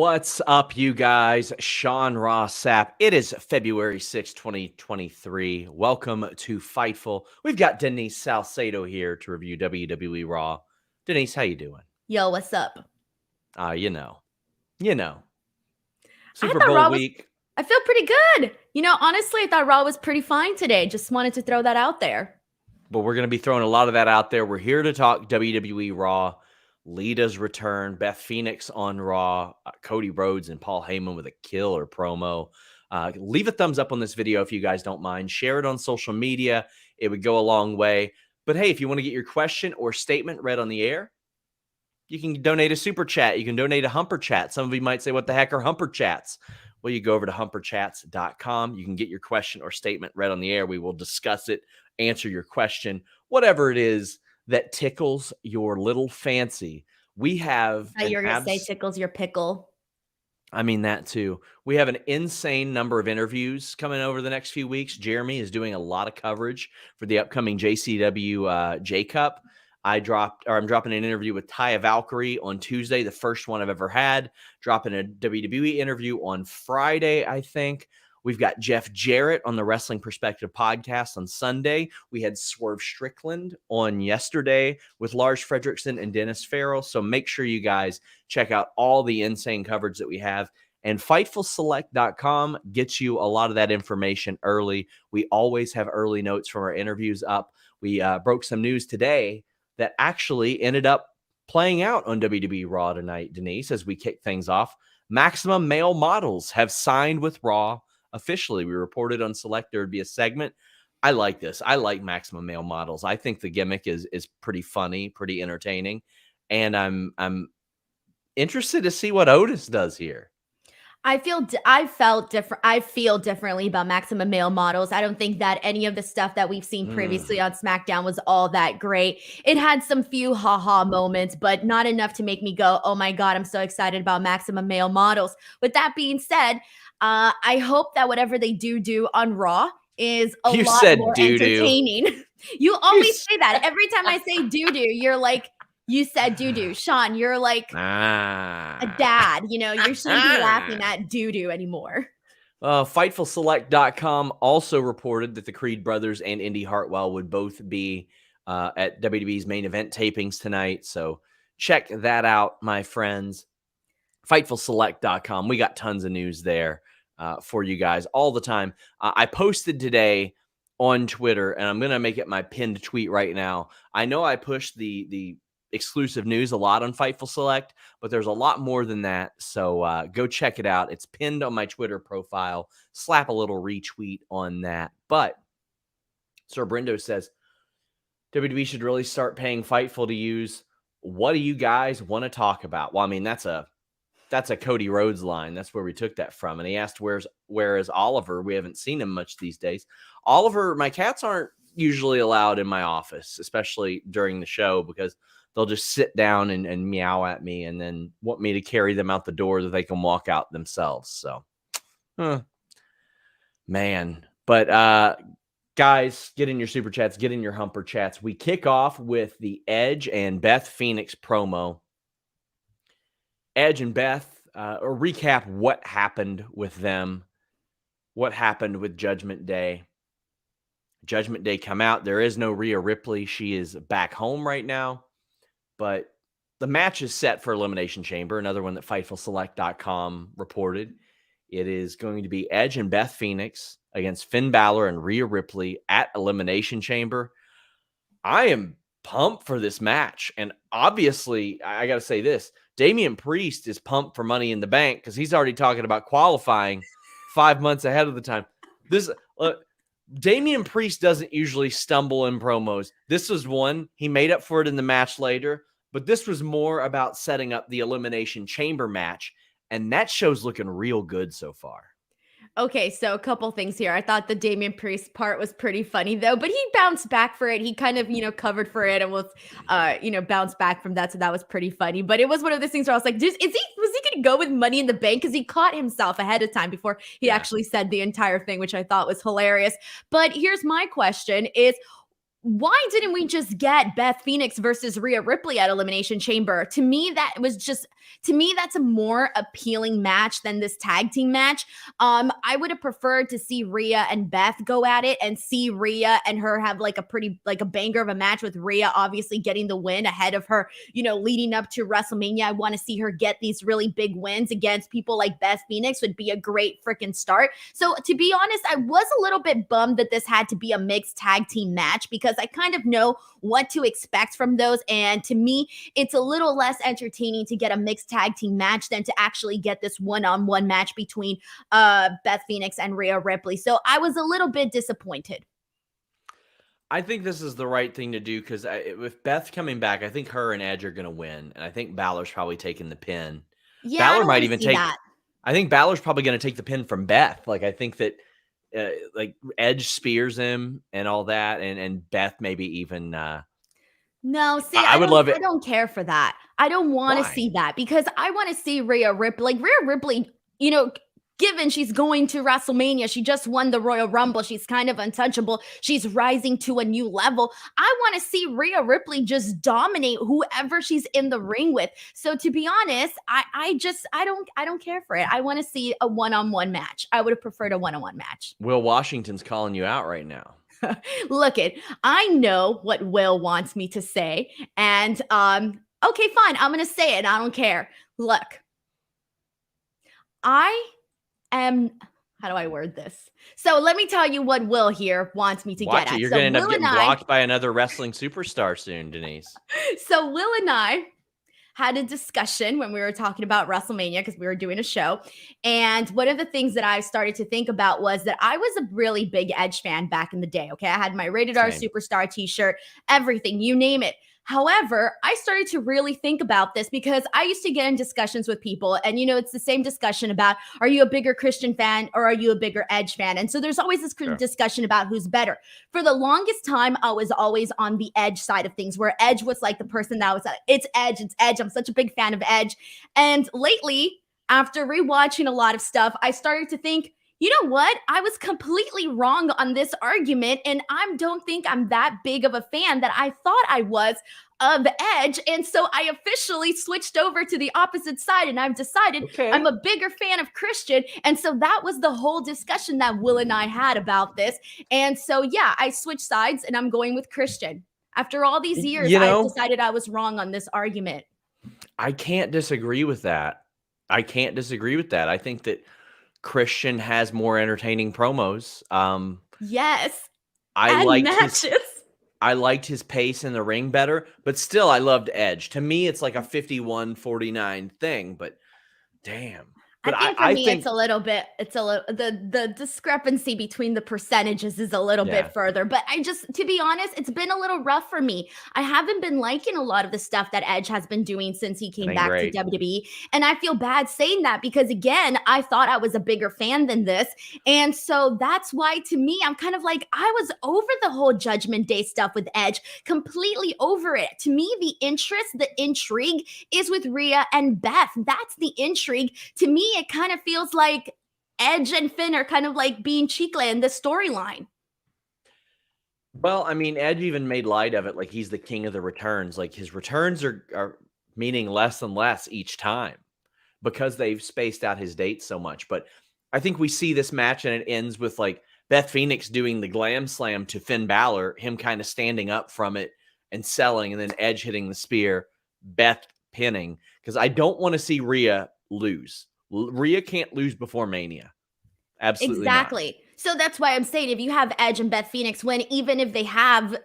What's up, you guys? Sean Ross Sapp. It is February 6, 2023. Welcome to Fightful. We've got Denise Salcedo here to review WWE Raw. Denise, how you doing? Yo, what's up? You know. Super Bowl Bowl week. I feel pretty good. Honestly, I thought Raw was pretty fine today. Just wanted to throw that out there. But we're going to be throwing a lot of that out there. We're here to talk WWE Raw. Lita's return, Beth Phoenix on Raw, Cody Rhodes and Paul Heyman with a killer promo. Leave a thumbs up on this video if you guys don't mind. Share it on social media. It would go a long way. But hey, if you want to get your question or statement read on the air, you can donate a super chat. You can donate a humper chat. Some of you might say, what the heck are humper chats? Well, you go over to humperchats.com. You can get your question or statement read on the air. We will discuss it, answer your question, whatever it is that tickles your little fancy. We have... You're going to say tickles your pickle. I mean, that too. We have an insane number of interviews coming over the next few weeks. Jeremy is doing a lot of coverage for the upcoming JCW J-Cup. I'm dropping an interview with Taya Valkyrie on Tuesday, the first one I've ever had. Dropping a WWE interview on Friday, I think. We've got Jeff Jarrett on the Wrestling Perspective podcast on Sunday. We had Swerve Strickland on yesterday with Lars Fredrickson and Dennis Farrell. So make sure you guys check out all the insane coverage that we have. And FightfulSelect.com gets you a lot of that information early. We always have early notes from our interviews up. We broke some news today that actually ended up playing out on WWE Raw tonight, Denise, as we kick things off. Maximum Male Models have signed with Raw. Officially, we reported on Select there would be a segment. I like this. I like Maximum Male Models. I think the gimmick is pretty funny, pretty entertaining, and I'm interested to see what Otis does here. I feel differently about Maximum Male Models. I don't think that any of the stuff that we've seen previously on SmackDown was all that great. It had some few haha moments, but not enough to make me go, oh my God, I'm so excited about Maximum Male Models. With that being said, I hope that whatever they do on Raw is a lot more entertaining. You always say that. Every time I say doo-doo, you're like, you said doo-doo. Sean, you're like a dad. You shouldn't be laughing at doo-doo anymore. FightfulSelect.com also reported that the Creed brothers and Indy Hartwell would both be at WWE's main event tapings tonight. So check that out, my friends. FightfulSelect.com. We got tons of news there for you guys all the time. I posted today on Twitter, and I'm going to make it my pinned tweet right now. I know I pushed the exclusive news a lot on Fightful Select, but there's a lot more than that. So go check it out. It's pinned on my Twitter profile. Slap a little retweet on that. But Sir Brendo says, WWE should really start paying Fightful to use. What do you guys want to talk about? Well, I mean, that's a Cody Rhodes line. That's where we took that from. And he asked, where is Oliver? We haven't seen him much these days. Oliver, my cats aren't usually allowed in my office, especially during the show, because they'll just sit down and meow at me and then want me to carry them out the door so they can walk out themselves. So, man. But guys, get in your super chats, get in your humper chats. We kick off with the Edge and Beth Phoenix promo. Edge and Beth, or recap what happened with them, what happened with Judgment Day. Judgment Day come out. There is no Rhea Ripley. She is back home right now. But the match is set for Elimination Chamber, another one that FightfulSelect.com reported. It is going to be Edge and Beth Phoenix against Finn Balor and Rhea Ripley at Elimination Chamber. I am pumped for this match. And obviously, I got to say this, Damian Priest is pumped for Money in the Bank because he's already talking about qualifying 5 months ahead of the time. Damian Priest doesn't usually stumble in promos. This was one. He made up for it in the match later, but this was more about setting up the Elimination Chamber match, and that show's looking real good so far. Okay, so a couple things here. I thought the Damian Priest part was pretty funny, though, but he bounced back for it. He kind of, covered for it and was, bounced back from that. So that was pretty funny. But it was one of those things where I was like, was he going to go with Money in the Bank? Because he caught himself ahead of time before he actually said the entire thing, which I thought was hilarious. But here's my question is, why didn't we just get Beth Phoenix versus Rhea Ripley at Elimination Chamber? To me, that's a more appealing match than this tag team match. I would have preferred to see Rhea and Beth go at it and see Rhea and her have like a banger of a match, with Rhea obviously getting the win ahead of her, leading up to WrestleMania. I want to see her get these really big wins against people like Beth Phoenix. Would be a great freaking start. So to be honest, I was a little bit bummed that this had to be a mixed tag team match, because I kind of know what to expect from those. And to me, it's a little less entertaining to get a mixed tag team match than to actually get this one-on-one match between Beth Phoenix and Rhea Ripley. So I was a little bit disappointed. I think this is the right thing to do, because with Beth coming back, I think her and Edge are going to win. And I think Balor's probably taking the pin. Yeah, Balor might even take that. I think Balor's probably going to take the pin from Beth. Like, I think that like Edge spears him and all that, and Beth maybe even no, see, I would love it. I don't care for that. I don't want to see that, because I want to see Rhea Ripley. Like, Rhea Ripley, given she's going to WrestleMania, she just won the Royal Rumble. She's kind of untouchable. She's rising to a new level. I want to see Rhea Ripley just dominate whoever she's in the ring with. So to be honest, I don't care for it. I want to see a one-on-one match. I would have preferred a one-on-one match. Will Washington's calling you out right now. Look I know what Will wants me to say. And okay, fine. I'm going to say it. I don't care. Look, how do I word this? So let me tell you what Will here wants me to get at. You're going to end up getting blocked by another wrestling superstar soon, Denise. So Will and I had a discussion when we were talking about WrestleMania, because we were doing a show. And one of the things that I started to think about was that I was a really big Edge fan back in the day. Okay. I had my Rated R Superstar t-shirt, everything, you name it. However, I started to really think about this, because I used to get in discussions with people, and it's the same discussion about, are you a bigger Christian fan or are you a bigger Edge fan? And so there's always this discussion about who's better. For the longest time, I was always on the Edge side of things, where Edge was like the person that was like, it's Edge. I'm such a big fan of Edge. And lately, after rewatching a lot of stuff, I started to think, you know what? I was completely wrong on this argument, and I don't think I'm that big of a fan that I thought I was of Edge. And so I officially switched over to the opposite side, and I've decided I'm a bigger fan of Christian. And so that was the whole discussion that Will and I had about this. And so, yeah, I switched sides, and I'm going with Christian. After all these years, I decided I was wrong on this argument. I can't disagree with that. I think that Christian has more entertaining promos. Yes. I liked his pace in the ring better, but still I loved Edge. To me, it's like a 51-49 thing, but damn. But I think it's a little the discrepancy between the percentages is a little bit further. But to be honest, it's been a little rough for me. I haven't been liking a lot of the stuff that Edge has been doing since he came back to WWE. And I feel bad saying that, because again, I thought I was a bigger fan than this. And so that's why, to me, I'm kind of like, I was over the whole Judgment Day stuff with Edge, completely over it. To me, the intrigue is with Rhea and Beth. That's the intrigue. To me, it kind of feels like Edge and Finn are kind of like being chicle in the storyline. Well, I mean, Edge even made light of it, like he's the king of the returns. Like, his returns are meaning less and less each time, because they've spaced out his dates so much. But I think we see this match, and it ends with like Beth Phoenix doing the glam slam to Finn Balor, him kind of standing up from it and selling, and then Edge hitting the spear, Beth pinning, because I don't want to see Rhea lose. Rhea can't lose before Mania. Absolutely exactly. Not. So that's why I'm saying, if you have Edge and Beth Phoenix win, even if they have,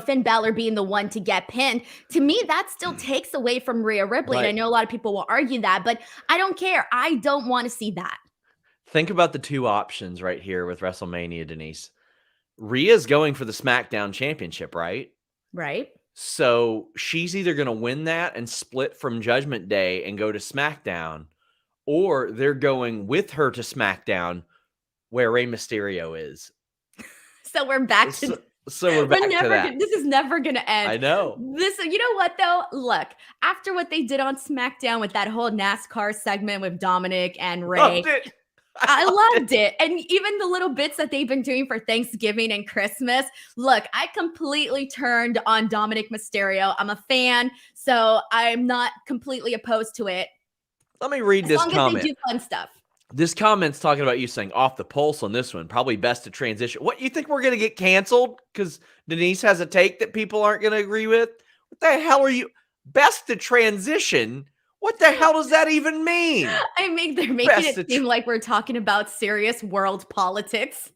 Finn Balor being the one to get pinned, to me, that still takes away from Rhea Ripley. Right. And I know a lot of people will argue that, but I don't care. I don't want to see that. Think about the two options right here with WrestleMania, Denise. Rhea's going for the SmackDown Championship, right? Right. So she's either going to win that and split from Judgment Day and go to SmackDown, or they're going with her to SmackDown, where Rey Mysterio is. So we're back to that. This is never going to end. I know. You know what, though? Look, after what they did on SmackDown with that whole NASCAR segment with Dominic and Rey. I loved it. And even the little bits that they've been doing for Thanksgiving and Christmas. Look, I completely turned on Dominic Mysterio. I'm a fan, so I'm not completely opposed to it. Let me read As this long comment. as they do fun stuff. This comment's talking about you saying off the pulse on this one. Probably best to transition. What, you think we're going to get canceled because Denise has a take that people aren't going to agree with? What the hell are you? Best to transition? What the hell does that even mean? They're making it seem like we're talking about serious world politics.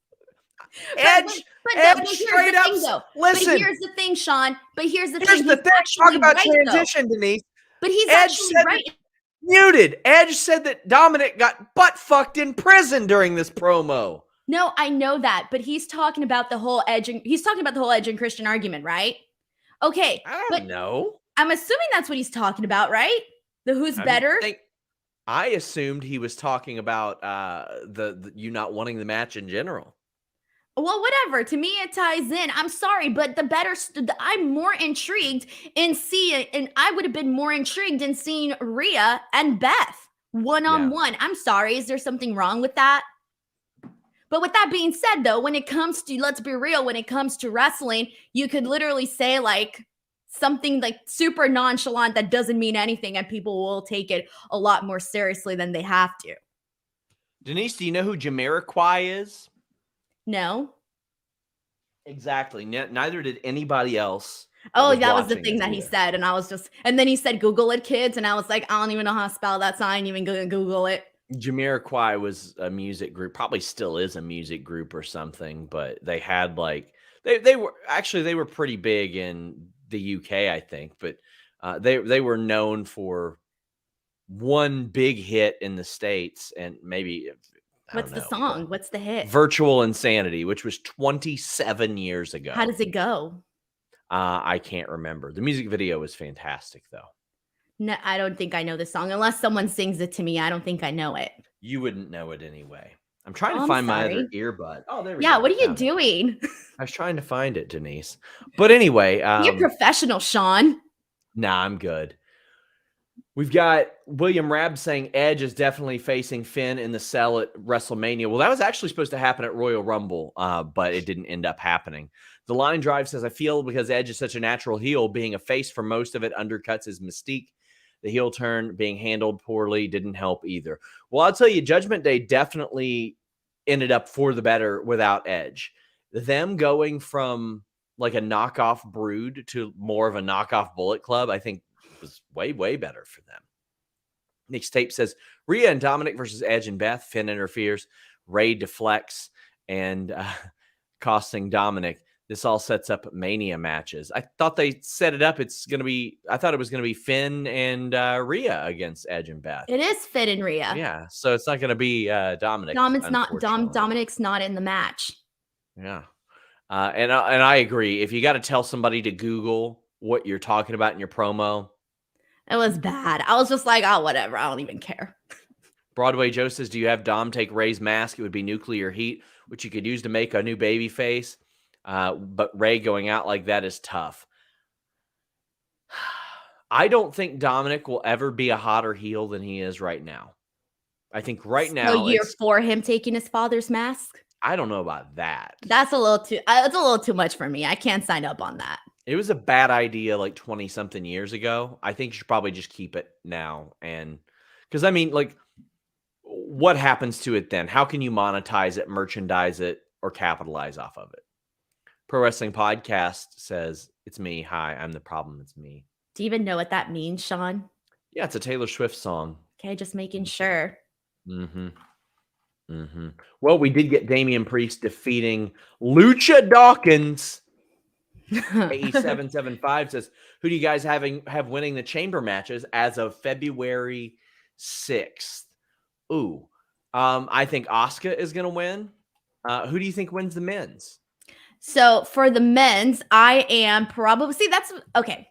Edge, but straight up. Listen. But here's the thing, Sean. But here's the thing. Here's the thing. Talk about transition, though. Denise. But he's Edge actually right. Muted. Edge said that Dominic got butt fucked in prison during this promo. No, I know that, but he's talking about the whole Edge and Christian argument, right? Okay. I don't know. I'm assuming that's what he's talking about, right? The who's better? I assumed he was talking about the you not wanting the match in general. Well, whatever. To me, it ties in. I'm sorry, but I'm more intrigued in seeing, and I would have been more intrigued in seeing Rhea and Beth one-on-one. I'm sorry. Is there something wrong with that? But with that being said, though, when it comes to, let's be real, when it comes to wrestling, you could literally say like something like super nonchalant that doesn't mean anything, and people will take it a lot more seriously than they have to. Denise, do you know who Jamiroquai is? No. Exactly. Neither did anybody else. Oh, that was the thing that he said. And then he said, Google it, kids. And I was like, I don't even know how to spell that, so I ain't even going to Google it. Jamiroquai was a music group, probably still is a music group or something, but they had like, they were pretty big in the UK, I think, but they were known for one big hit in the States and maybe... What's the song? What's the hit? Virtual Insanity, which was 27 years ago. How does it go? I can't remember. The music video was fantastic, though. No, I don't think I know the song. Unless someone sings it to me, I don't think I know it. You wouldn't know it anyway. I'm trying to find my other earbud. Oh, there we go. Yeah, what are you doing? I was trying to find it, Denise. But anyway. You're professional, Sean. Nah, I'm good. We've got William Rabb saying Edge is definitely facing Finn in the cell at WrestleMania. Well, that was actually supposed to happen at Royal Rumble, but it didn't end up happening. The Line Drive says, I feel because Edge is such a natural heel, being a face for most of it undercuts his mystique. The heel turn being handled poorly didn't help either. Well, I'll tell you, Judgment Day definitely ended up for the better without Edge. Them going from like a knockoff Brood to more of a knockoff Bullet Club, I think was way, way better for them. Nick's tape says Rhea and Dominic versus Edge and Beth. Finn interferes. Ray deflects and costing Dominic. This all sets up Mania matches. I thought they set it up. I thought it was going to be Finn and Rhea against Edge and Beth. It is Finn and Rhea. Yeah. So it's not going to be Dominic. Dominic's not in the match. Yeah. And I agree. If you got to tell somebody to Google what you're talking about in your promo, it was bad. I was just like, oh, whatever. I don't even care. Broadway Joe says, do you have Dom take Ray's mask? It would be nuclear heat, which you could use to make a new baby face. But Ray going out like that is tough. I don't think Dominic will ever be a hotter heel than he is right now. I think right now. So you're for him taking his father's mask? I don't know about that. It's a little too much for me. I can't sign up on that. It was a bad idea like 20 something years ago. I think you should probably just keep it now. And because I mean, like, what happens to it then? How can you monetize it, merchandise it, or capitalize off of it? Pro Wrestling Podcast says, it's me. Hi, I'm the problem. It's me. Do you even know what that means, Sean? Yeah, it's a Taylor Swift song. Okay, just making sure. Well, we did get Damian Priest defeating Lucha Dawkins. AE775 says, who do you guys have winning the chamber matches as of February 6th? Ooh, I think Asuka is going to win. Who do you think wins the men's? So for the men's, I am probably, that's okay.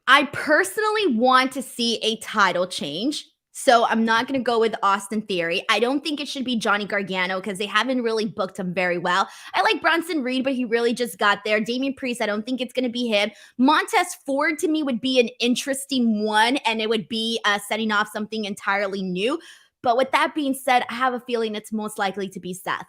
I personally want to see a title change. So I'm not going to go with Austin Theory. I don't think it should be Johnny Gargano because they haven't really booked him very well. I like Bronson Reed, but he really just got there. Damian Priest, I don't think it's going to be him. Montez Ford to me would be an interesting one, and it would be setting off something entirely new. But with that being said, I have a feeling it's most likely to be Seth.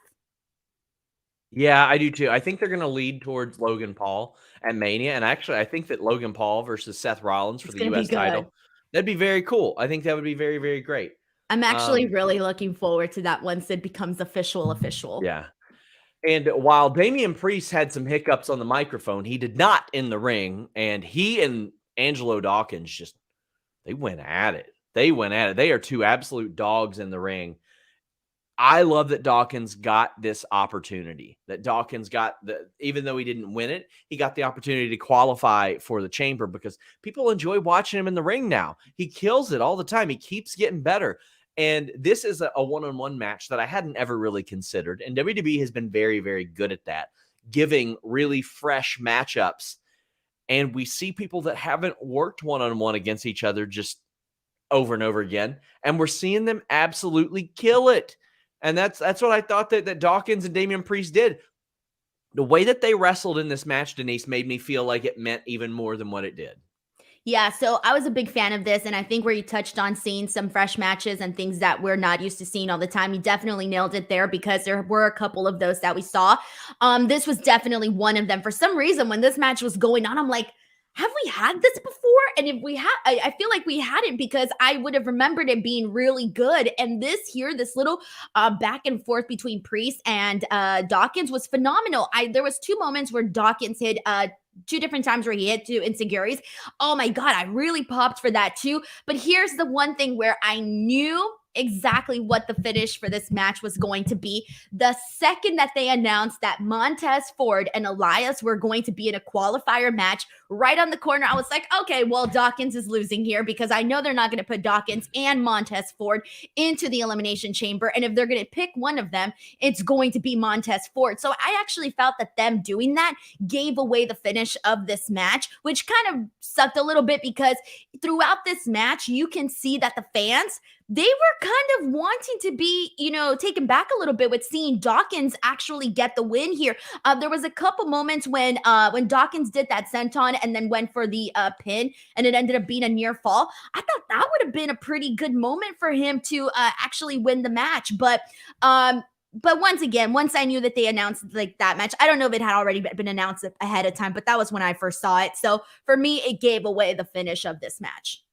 Yeah, I do too. I think they're going to lead towards Logan Paul at Mania. And actually, I think that Logan Paul versus Seth Rollins for It's the going to be US good. title, that'd be very cool. I think that would be very, very great. I'm actually really looking forward to that once it becomes official. Yeah. And while Damian Priest had some hiccups on the microphone, he did not in the ring. And he and Angelo Dawkins they went at it. They are two absolute dogs in the ring. I love that Dawkins got this opportunity, that Dawkins got even though he didn't win it, he got the opportunity to qualify for the chamber because people enjoy watching him in the ring now. He kills it all the time. He keeps getting better. And this is a one-on-one match that I hadn't ever really considered. And WWE has been very, very good at that, giving really fresh matchups. And we see people that haven't worked one-on-one against each other just over and over again. And we're seeing them absolutely kill it. And that's what I thought that Dawkins and Damian Priest did. The way that they wrestled in this match, Denise, made me feel like it meant even more than what it did. Yeah, so I was a big fan of this, and I think where you touched on seeing some fresh matches and things that we're not used to seeing all the time, you definitely nailed it there because there were a couple of those that we saw. This was definitely one of them. For some reason, when this match was going on, I'm like, have we had this before? And if we had, I feel like we hadn't because I would have remembered it being really good. And this little back and forth between Priest and Dawkins was phenomenal. There was 2 moments where Dawkins hit 2 different times where he hit 2 insecurities. Oh my God, I really popped for that too. But here's the one thing where I knew exactly what the finish for this match was going to be. The second that they announced that Montez Ford and Elias were going to be in a qualifier match right on the corner, I was like, okay, well, Dawkins is losing here because I know they're not going to put Dawkins and Montez Ford into the Elimination Chamber. And if they're going to pick one of them, it's going to be Montez Ford. So I actually felt that them doing that gave away the finish of this match, which kind of sucked a little bit because throughout this match, you can see that the fans, they were kind of wanting to be, taken back a little bit with seeing Dawkins actually get the win here. There was a couple moments when Dawkins did that senton and then went for the pin, and it ended up being a near fall. I thought that would have been a pretty good moment for him to actually win the match. But once again, once I knew that they announced like that match, I don't know if it had already been announced ahead of time, but that was when I first saw it. So for me, it gave away the finish of this match.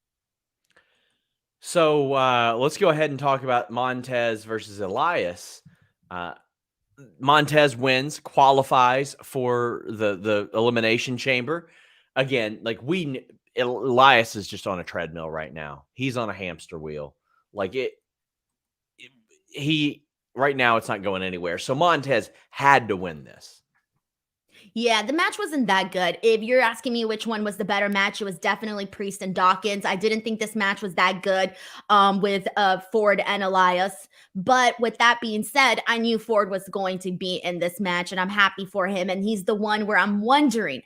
So let's go ahead and talk about Montez versus Elias. Montez wins, qualifies for the Elimination Chamber. Again, Elias is just on a treadmill right now. He's on a hamster wheel. Right now it's not going anywhere. So Montez had to win this. Yeah, the match wasn't that good. If you're asking me which one was the better match, it was definitely Priest and Dawkins. I didn't think this match was that good with Ford and Elias. But with that being said, I knew Ford was going to be in this match, and I'm happy for him. And he's the one where I'm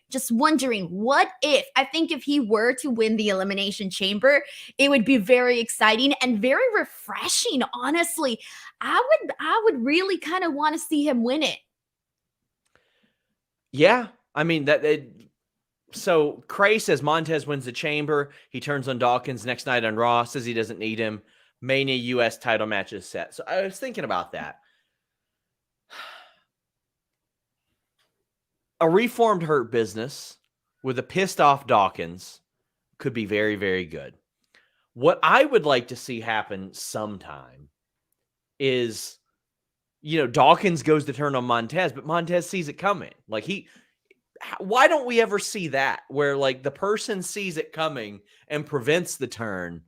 just wondering, what if? I think if he were to win the Elimination Chamber, it would be very exciting and very refreshing, honestly. I would really kind of want to see him win it. Yeah, I mean so Cray says Montez wins the chamber. He turns on Dawkins next night on Raw, says he doesn't need him. Mania US title match is set. So I was thinking about that. A reformed Hurt Business with a pissed off Dawkins could be very, very good. What I would like to see happen sometime is, Dawkins goes to turn on Montez, but Montez sees it coming. Why don't we ever see that where the person sees it coming and prevents the turn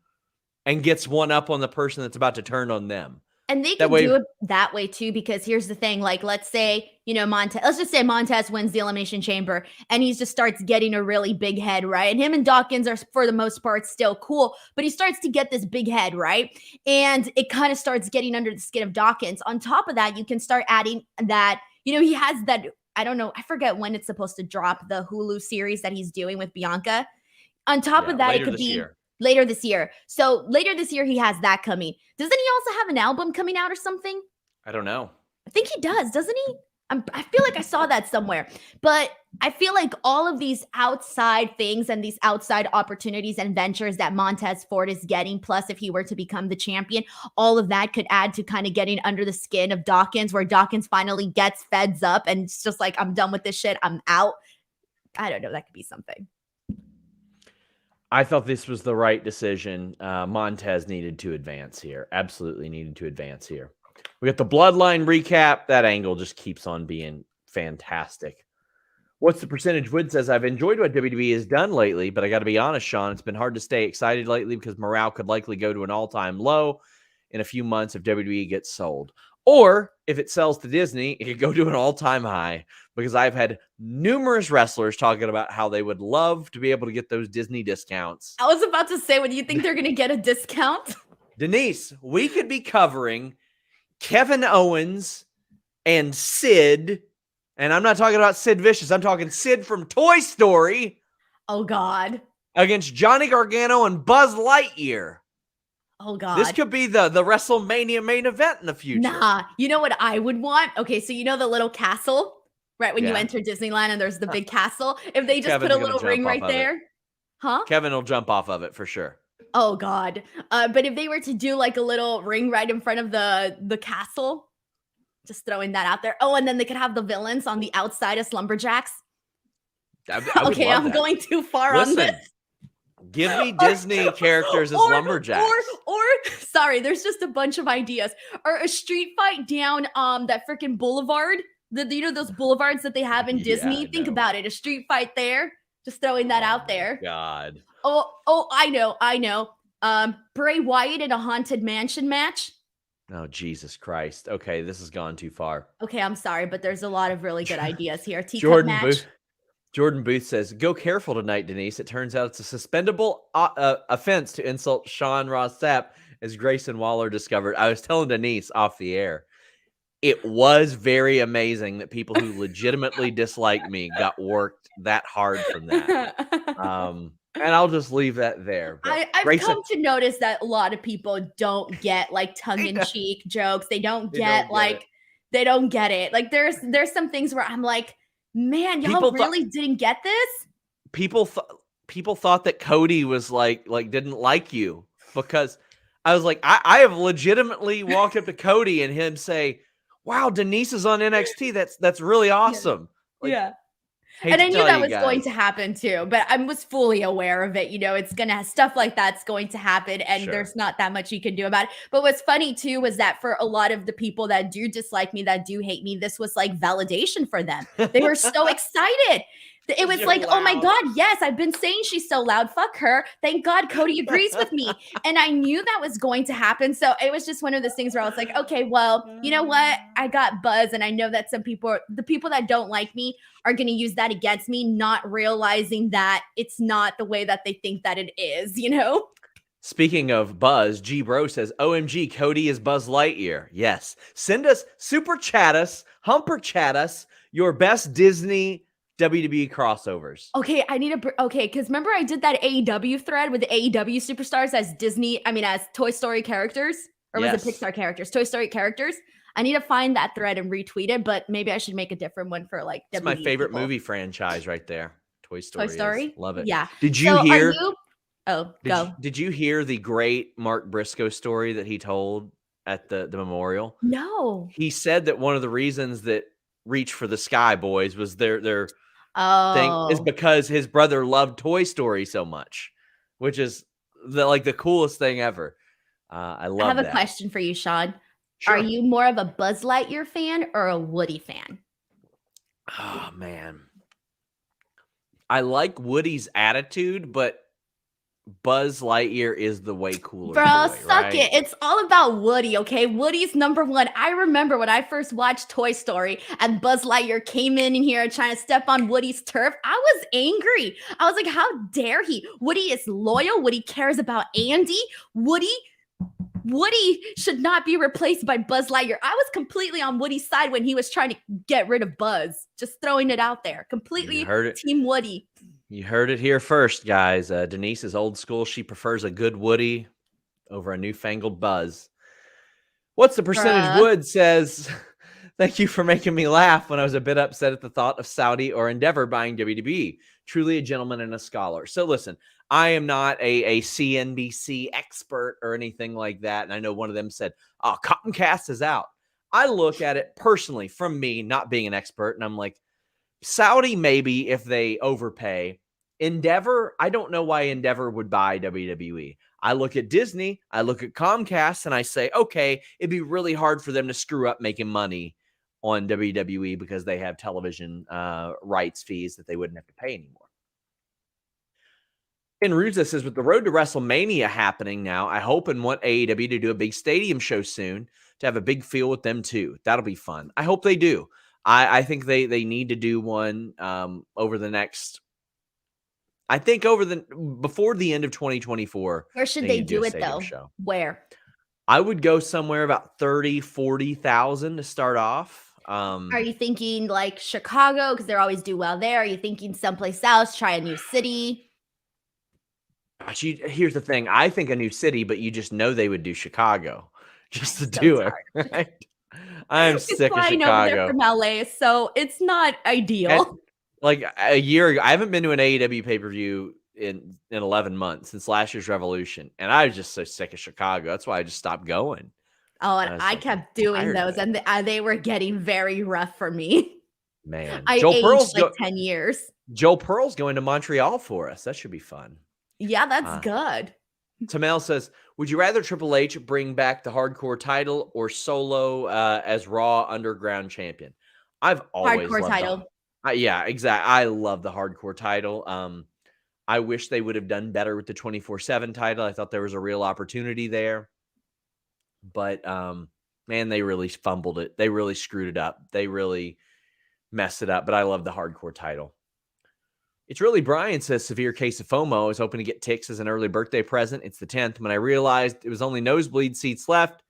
and gets one up on the person that's about to turn on them? And they can do it that way too, because here's the thing, let's say, let's just say Montez wins the Elimination Chamber and he just starts getting a really big head, right? And him and Dawkins are for the most part still cool, but he starts to get this big head, right? And it kind of starts getting under the skin of Dawkins. On top of that, you can start adding that, he has that, I don't know, I forget when it's supposed to drop, the Hulu series that he's doing with Bianca. On top of that, it could be later this year. So later this year, he has that coming. Doesn't he also have an album coming out or something? I don't know. I think he does, doesn't he? I feel like I saw that somewhere. But I feel like all of these outside things and these outside opportunities and ventures that Montez Ford is getting, plus if he were to become the champion, all of that could add to kind of getting under the skin of Dawkins, where Dawkins finally gets feds up and it's just like, I'm done with this shit. I'm out. I don't know. That could be something. I thought this was the right decision. Montez needed to advance here. Absolutely needed to advance here. We got the Bloodline recap. That angle just keeps on being fantastic. What's the percentage? Wood says, I've enjoyed what WWE has done lately, but I got to be honest, Sean, it's been hard to stay excited lately because morale could likely go to an all-time low in a few months if WWE gets sold. Or if it sells to Disney, it could go to an all-time high because I've had numerous wrestlers talking about how they would love to be able to get those Disney discounts. I was about to say, when do you think they're going to get a discount? Denise, we could be covering Kevin Owens and Sid. And I'm not talking about Sid Vicious. I'm talking Sid from Toy Story. Oh, God. Against Johnny Gargano and Buzz Lightyear. Oh, God. This could be the WrestleMania main event in the future. Nah. You know what I would want? Okay, so you know the little castle, right? When you enter Disneyland and there's the big castle. If they just Kevin's put a little ring right there. Huh? Kevin will jump off of it for sure. Oh, God. But if they were to do like a little ring right in front of the castle, just throwing that out there. Oh, and then they could have the villains on the outside as lumberjacks. Okay, I'm going too far on this. Give me Disney characters as lumberjacks. Or sorry, there's just a bunch of ideas. Or a street fight down that freaking boulevard. You know those boulevards that they have in Disney? Think about it. A street fight there. Just throwing that out there. God. Oh, I know. Bray Wyatt in a Haunted Mansion match. Oh, Jesus Christ. Okay, this has gone too far. Okay, I'm sorry, but there's a lot of really good ideas here. Jordan Booth says, go careful tonight, Denise. It turns out it's a suspendable offense to insult Sean Ross Sapp, as Grayson Waller discovered. I was telling Denise off the air, it was very amazing that people who legitimately dislike me got worked that hard from that. And I'll just leave that there. I've come to notice that a lot of people don't get like tongue-in-cheek jokes. They don't get it. Like there's some things where I'm like, man, y'all really didn't get this? People thought that Cody was like didn't like you, because I was like, I have legitimately walked up to Cody and him say, wow, Denise is on NXT. That's really awesome. Yeah. And I knew that was going to happen too, but I was fully aware of it. You know, it's going to have stuff like that's going to happen, and there's not that much you can do about it. But what's funny too was that for a lot of the people that do dislike me, that do hate me, this was like validation for them. They were so excited. It was like, oh my God, yes, I've been saying she's so loud. Fuck her. Thank God Cody agrees with me. And I knew that was going to happen. So it was just one of those things where I was like, okay, well, you know what? I got buzz. And I know that some people, the people that don't like me, are going to use that against me, not realizing that it's not the way that they think that it is, you know? Speaking of buzz, G Bro says, OMG, Cody is Buzz Lightyear. Yes. Send us, super chat us, humper chat us, your best Disney WWE crossovers. Okay, because remember I did that AEW thread with the AEW superstars as as Toy Story characters? Or was it Pixar characters? Toy Story characters? I need to find that thread and retweet it, but maybe I should make a different one for like WWE. It's my favorite movie franchise right there. Toy Story. Toy Story? Love it. Yeah. Did you hear? Go. Did you hear the great Mark Briscoe story that he told at the memorial? No. He said that one of the reasons that Reach for the Sky Boys was their thing is because his brother loved Toy Story so much, which is the coolest thing ever. I love that. I have a question for you, Sean. Sure. Are you more of a Buzz Lightyear fan or a Woody fan? Oh, man. I like Woody's attitude, but Buzz Lightyear is the way cooler. Bro, suck it. It's all about Woody, okay? Woody's number one. I remember when I first watched Toy Story and Buzz Lightyear came in here trying to step on Woody's turf. I was angry. I was like, how dare he? Woody is loyal. Woody cares about Andy. Woody should not be replaced by Buzz Lightyear. I was completely on Woody's side when he was trying to get rid of Buzz. Just throwing it out there. Completely Team Woody. You heard it here first, guys. Denise is old school. She prefers a good Woody over a newfangled Buzz. What's the percentage? Wood says Thank you for making me laugh when I was a bit upset at the thought of Saudi or Endeavor buying WWE. Truly a gentleman and a scholar. So listen, I am not a CNBC expert or anything like that. And I know one of them said, oh, Cottoncast is out. I look at it personally from me not being an expert. And I'm like, Saudi, maybe if they overpay. Endeavor, I don't know why Endeavor would buy WWE. I look at Disney, I look at Comcast, and I say, okay, it'd be really hard for them to screw up making money on WWE because they have television rights fees that they wouldn't have to pay anymore. And Ruza says, with the road to WrestleMania happening now, I hope and want AEW to do a big stadium show soon to have a big feel with them too. That'll be fun. I hope they do. I think they need to do one over the next. I think before the end of 2024. Where should they do it though? Show. Where? I would go somewhere about 30, 40,000 to start off. Are you thinking like Chicago because they always do well there? Are you thinking someplace else? Try a new city. Here's the thing. I think a new city, but you just know they would do Chicago just to do it. Right? I'm sick of Chicago. Over there from LA, so it's not ideal. And like a year ago, I haven't been to an AEW pay-per-view in 11 months since last year's Revolution, and I was just so sick of Chicago. That's why I just stopped going. Oh, and I kept doing those, and they were getting very rough for me. Man, I aged like 10 years. Joel Pearl's going to Montreal for us. That should be fun. Yeah, that's good. Tamel says, would you rather Triple H bring back the hardcore title or Solo as Raw Underground champion? I've always hardcore loved title. Yeah, exactly. I love the hardcore title. I wish they would have done better with the 24/7 title. I thought there was a real opportunity there. But, man, they really fumbled it. They really screwed it up. They really messed it up. But I love the hardcore title. It's really Brian says, severe case of FOMO. I was hoping to get Tix as an early birthday present. It's the 10th. When I realized it was only nosebleed seats left,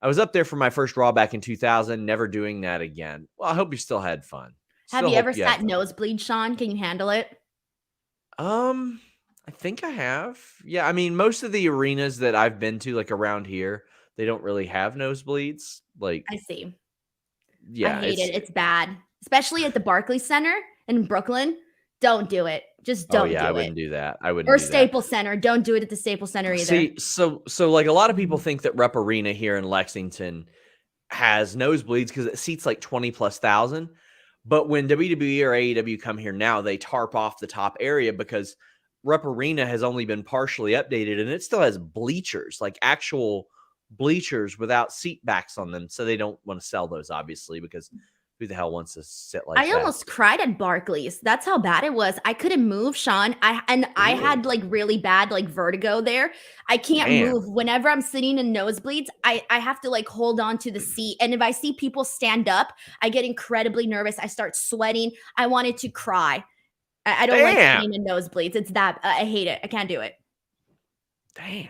I was up there for my first Raw back in 2000, never doing that again. Well, I hope you still had fun. Have you ever sat nosebleed, Sean? Can you handle it? I think I have. Yeah, I mean, most of the arenas that I've been to, like around here, they don't really have nosebleeds. Like, I see. Yeah, I hate it. It's bad, especially at the Barclays Center in Brooklyn. Don't do it. Just don't. I wouldn't do that. I wouldn't. Or Staples Center. Don't do it at the Staples Center either. See, so like a lot of people think that Rep Arena here in Lexington has nosebleeds because it seats like 20,000+. But when WWE or AEW come here now, they tarp off the top area because Rep Arena has only been partially updated and it still has bleachers, like actual bleachers without seat backs on them. So they don't want to sell those, obviously, because who the hell wants to sit like that? I almost cried at Barclays. That's how bad it was. I couldn't move, Sean. I had like really bad like vertigo there. I can't move. Whenever I'm sitting in nosebleeds, I have to like hold on to the seat. And if I see people stand up, I get incredibly nervous. I start sweating. I wanted to cry. I don't like sitting in nosebleeds. It's that I hate it. I can't do it. Damn.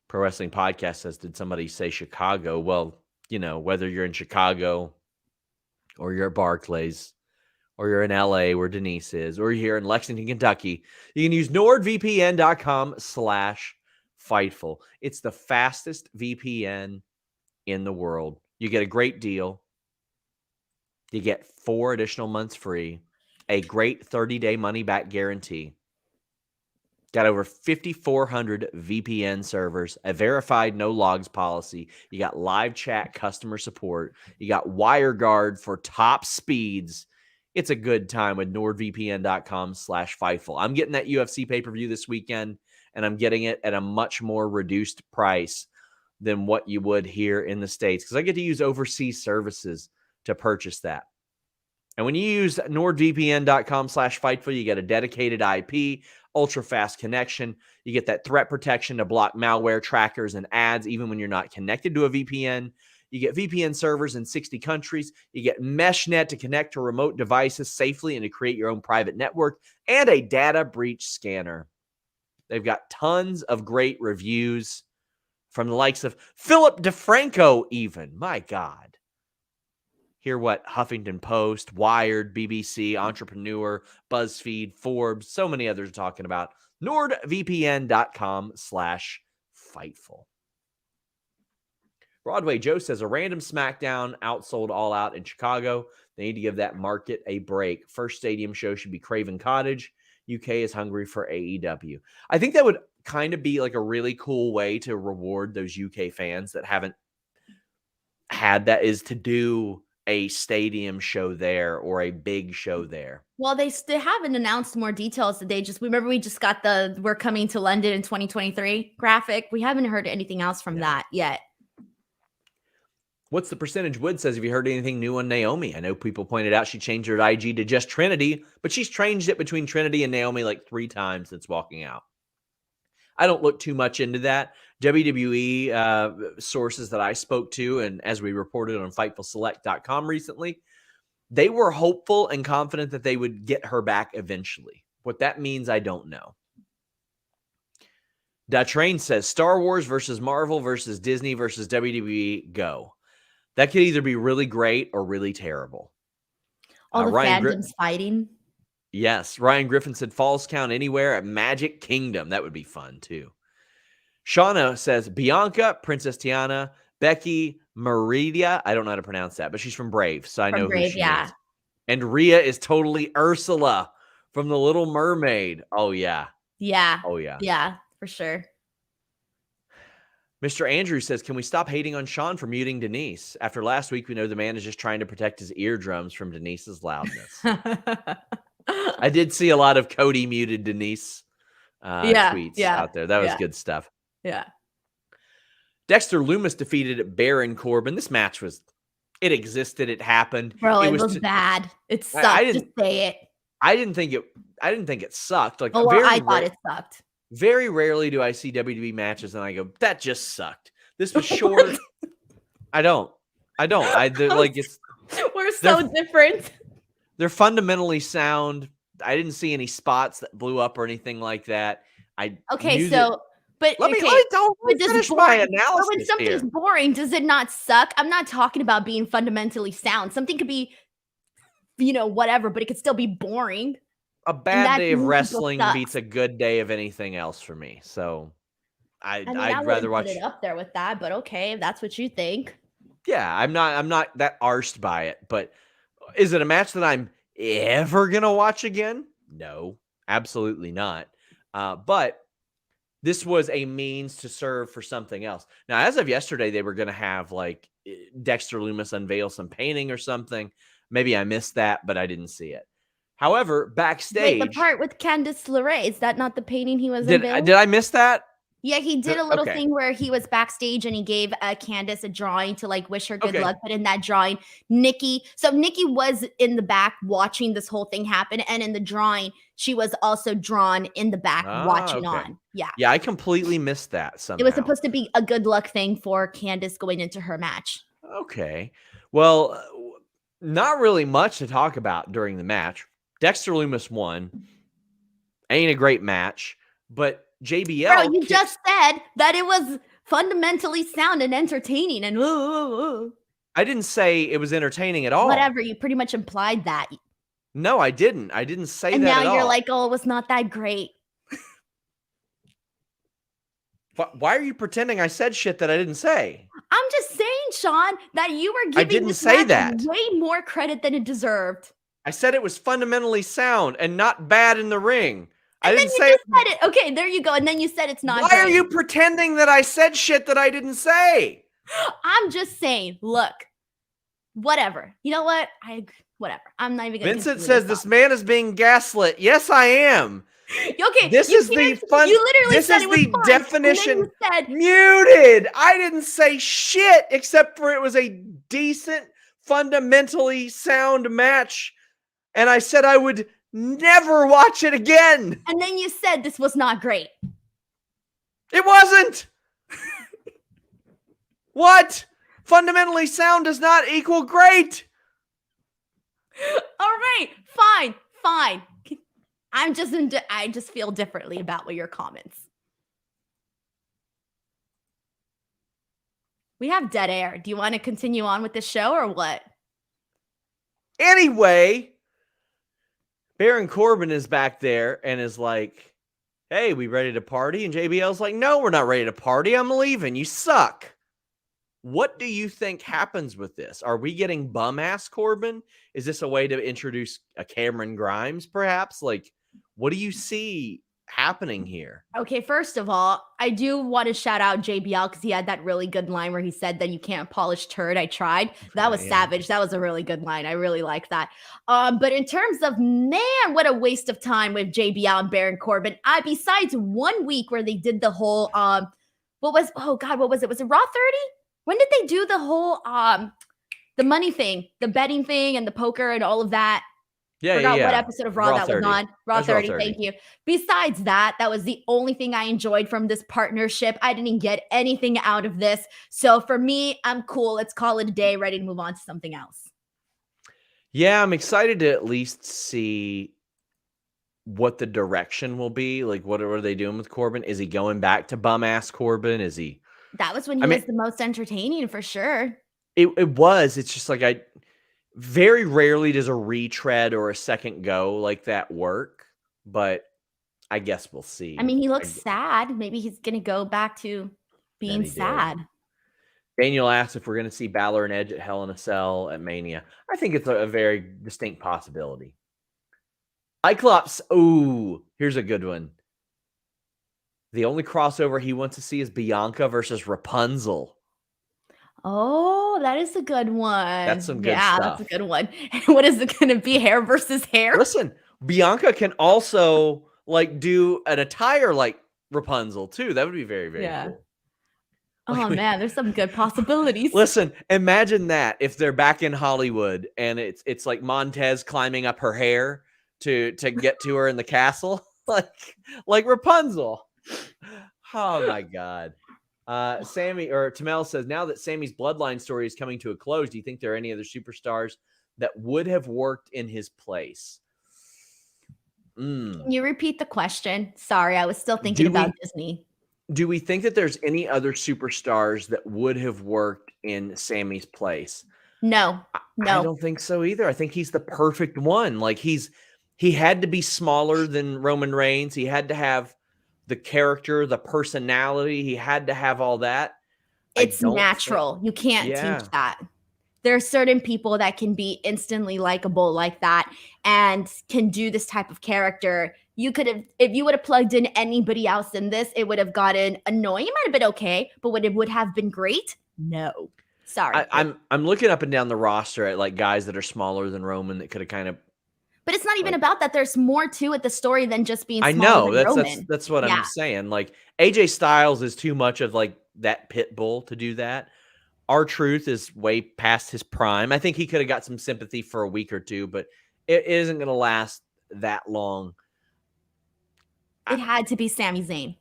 Pro Wrestling Podcast says, did somebody say Chicago? Well, you know, whether you're in Chicago or you're at Barclays, or you're in LA where Denise is, or you're here in Lexington, Kentucky, you can use NordVPN.com/Fightful. It's the fastest VPN in the world. You get a great deal. You get 4 additional months free, a great 30-day money-back guarantee. Got over 5,400 VPN servers, a verified no logs policy. You got live chat customer support. You got WireGuard for top speeds. It's a good time with NordVPN.com/Fightful. I'm getting that UFC pay-per-view this weekend, and I'm getting it at a much more reduced price than what you would here in the States because I get to use overseas services to purchase that. And when you use NordVPN.com/Fightful, you get a dedicated IP, ultra-fast connection. You get that threat protection to block malware, trackers, and ads, even when you're not connected to a VPN. You get VPN servers in 60 countries. You get MeshNet to connect to remote devices safely and to create your own private network, and a data breach scanner. They've got tons of great reviews from the likes of Philip DeFranco even. My God. Hear what Huffington Post, Wired, BBC, Entrepreneur, BuzzFeed, Forbes, so many others are talking about. NordVPN.com/Fightful. Broadway Joe says a random SmackDown outsold All Out in Chicago. They need to give that market a break. First stadium show should be Craven Cottage. UK is hungry for AEW. I think that would kind of be like a really cool way to reward those UK fans that haven't had that, is to do a stadium show there or a big show there. Well, they haven't announced more details. Remember we just got the "We're coming to London in 2023" graphic. We haven't heard anything else from that yet. What's the percentage? Wood says, have you heard anything new on Naomi? I know people pointed out she changed her IG to just Trinity, but she's changed it between Trinity and Naomi like 3 times since walking out. I don't look too much into that. WWE sources that I spoke to, and as we reported on FightfulSelect.com recently, they were hopeful and confident that they would get her back eventually. What that means, I don't know. Da Train says, Star Wars versus Marvel versus Disney versus WWE, go. That could either be really great or really terrible. All the fandoms fighting. Yes. Ryan Griffin said, Falls Count Anywhere at Magic Kingdom. That would be fun, too. Shauna says, Bianca, Princess Tiana, Becky, Merida. I don't know how to pronounce that, but she's from Brave, so I know who she is. And Rhea is totally Ursula from The Little Mermaid. Oh, yeah. Yeah. Oh, yeah. Yeah, for sure. Mr. Andrew says, can we stop hating on Sean for muting Denise? After last week, we know the man is just trying to protect his eardrums from Denise's loudness. I did see a lot of Cody muted Denise tweets out there. That was good stuff. Yeah. Dexter Lumis defeated Baron Corbin. This match it existed. It happened. Bro, it was bad. It sucked. Just say it. I didn't think it sucked. Like, I thought it sucked. Very rarely do I see WWE matches and I go, that just sucked. This was short. I don't. We're so different. They're fundamentally sound. I didn't see any spots that blew up or anything like that. Let me finish my analysis. When something's boring, does it not suck? I'm not talking about being fundamentally sound. Something could be, whatever, but it could still be boring. A bad day of wrestling beats a good day of anything else for me. So I'd rather watch it up there with that, but okay, if that's what you think. Yeah, I'm not that arsed by it, but is it a match that I'm ever going to watch again? No, absolutely not. But this was a means to serve for something else. Now, as of yesterday, they were going to have like Dexter Lumis unveil some painting or something. Maybe I missed that, but I didn't see it. However, backstage... Wait, the part with Candice LeRae, is that not the painting he was unveiling? Did I miss that? Yeah, he did a little thing where he was backstage and he gave Candice a drawing to like wish her good luck. But in that drawing, Nikki was in the back watching this whole thing happen. And in the drawing, she was also drawn in the back watching on. Yeah. Yeah, I completely missed that somehow. It was supposed to be a good luck thing for Candice going into her match. Okay. Well, not really much to talk about during the match. Dexter Lumis won. Ain't a great match, but JBL. Bro, you just said that it was fundamentally sound and entertaining, and I didn't say it was entertaining at all. Whatever, you pretty much implied that. No, I didn't. I didn't say and that at all. And now you're like, oh, it was not that great. Why are you pretending I said shit that I didn't say? I'm just saying, Sean, that you were giving this match way more credit than it deserved. I said it was fundamentally sound and not bad in the ring. And then you just said it. Okay, there you go. And then you said it's not Why are you pretending that I said shit that I didn't say? I'm just saying, look, whatever. You know what? Whatever. I'm not even going to. Vincent says this man is being gaslit. Yes, I am. Okay. This is the fun. You literally this said is it was the fun, definition. And then you said, muted. I didn't say shit except for it was a decent, fundamentally sound match. And I said I would never watch it again. And then you said this was not great. It wasn't. What? Fundamentally sound does not equal great. All right. Fine. I just feel differently about your comments. We have dead air. Do you want to continue on with the show or what? Anyway, Baron Corbin is back there and is like, hey, we ready to party? And JBL's like, no, we're not ready to party. I'm leaving. You suck. What do you think happens with this? Are we getting bum-ass Corbin? Is this a way to introduce a Cameron Grimes, perhaps? Like, what do you see happening here? Okay, first of all, I do want to shout out JBL because he had that really good line where he said that you can't polish turd. I tried. That was savage. That was a really good line. I really like that. But in terms of, man, what a waste of time with JBL and Baron Corbin. Besides 1 week where they did the whole what was it? Was it Raw 30? When did they do the whole the money thing, the betting thing, and the poker and all of that? Forgot what episode of Raw that 30. was on. Raw 30, thank you. Besides that, that was the only thing I enjoyed from this partnership. I didn't get anything out of this. So for me, I'm cool. Let's call it a day, ready to move on to something else. Yeah, I'm excited to at least see what the direction will be. Like, what are they doing with Corbin? Is he going back to bum-ass Corbin? Is he? That was when he was the most entertaining, for sure. It was. It's just like very rarely does a retread or a second go like that work, but I guess we'll see. I mean, he looks sad. Maybe he's going to go back to being sad. Daniel asks if we're going to see Balor and Edge at Hell in a Cell at Mania. I think it's a very distinct possibility. Cyclops. Ooh, here's a good one. The only crossover he wants to see is Bianca versus Rapunzel. Oh, that is a good one. That's some good stuff. That's a good one. What is it going to be? Hair versus hair? Listen, Bianca can also like do an attire like Rapunzel too. That would be very, very cool. Oh man, there's some good possibilities. Listen, imagine that if they're back in Hollywood and it's like Montez climbing up her hair to get to her in the castle, like Rapunzel. Oh my God. Sammy or Tamel says, now that Sammy's bloodline story is coming to a close, do you think there are any other superstars that would have worked in his place? Can you repeat the question? Sorry, I was still thinking about Disney. Do we think that there's any other superstars that would have worked in Sammy's place? No. I don't think so either. I think he's the perfect one. Like he had to be smaller than Roman Reigns. He had to have the character, the personality. He had to have all that. It's natural. You can't teach that. There are certain people that can be instantly likable like that and can do this type of character. You could have, if you would have plugged in anybody else in this, it would have gotten annoying. It might have been okay, but would it have been great? No. Sorry. I'm looking up and down the roster at like guys that are smaller than Roman that could have kind of. But it's not even about that. There's more to it, the story, than just being smaller than Roman. That's what I'm saying. Like AJ Styles is too much of like that pit bull to do that. R-Truth is way past his prime. I think he could have got some sympathy for a week or two, but it isn't going to last that long. It had to be Sami Zayn.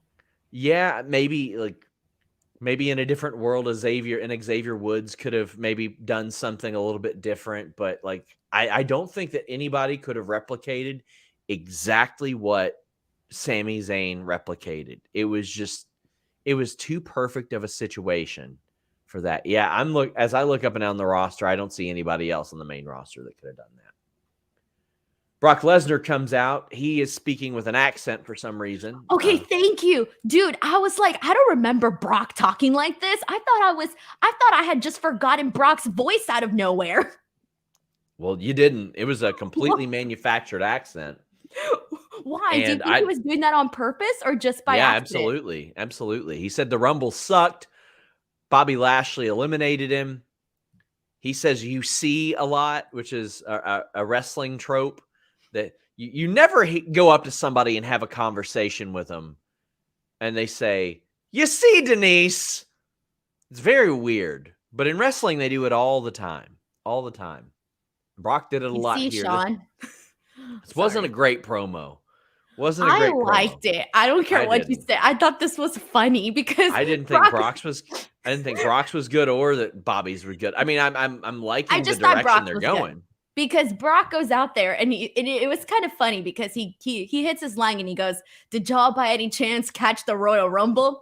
Yeah, maybe in a different world, Xavier Woods could have maybe done something a little bit different, but like I don't think that anybody could have replicated exactly what Sami Zayn replicated. It was too perfect of a situation for that. Yeah, as I look up and down the roster, I don't see anybody else on the main roster that could have done that. Brock Lesnar comes out. He is speaking with an accent for some reason. Okay, thank you. Dude, I was like, I don't remember Brock talking like this. I thought I had just forgotten Brock's voice out of nowhere. Well, you didn't. It was a completely manufactured accent. Why? Do you think he was doing that on purpose or just by accident? Absolutely. Absolutely. He said the Rumble sucked. Bobby Lashley eliminated him. He says you see a lot, which is a wrestling trope. That you never go up to somebody and have a conversation with them and they say, you see, Denise. It's very weird. But in wrestling, they do it all the time. All the time. Brock did it a lot here. Sean? This wasn't a great promo. I liked it. I don't care what you say. I thought this was funny because I didn't think Brock's was good or that Bobby's were good. I mean, I'm liking the direction they're going. Good. Because Brock goes out there and it was kind of funny because he hits his line and he goes, "Did y'all by any chance catch the Royal Rumble?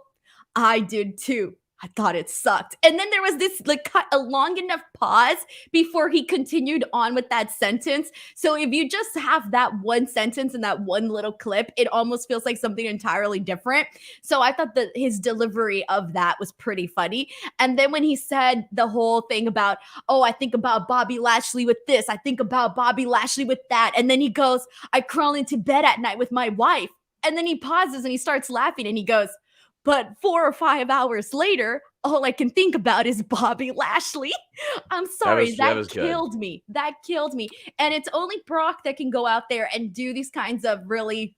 I did too. I thought it sucked. And then there was this like a long enough pause before he continued on with that sentence. So if you just have that one sentence and that one little clip, it almost feels like something entirely different. So I thought that his delivery of that was pretty funny. And then when he said the whole thing about, oh, I think about Bobby Lashley with this, I think about Bobby Lashley with that. And then he goes, I crawl into bed at night with my wife. And then he pauses and he starts laughing and he goes, but 4 or 5 hours later, all I can think about is Bobby Lashley. I'm sorry, that killed me. That killed me. And it's only Brock that can go out there and do these kinds of really.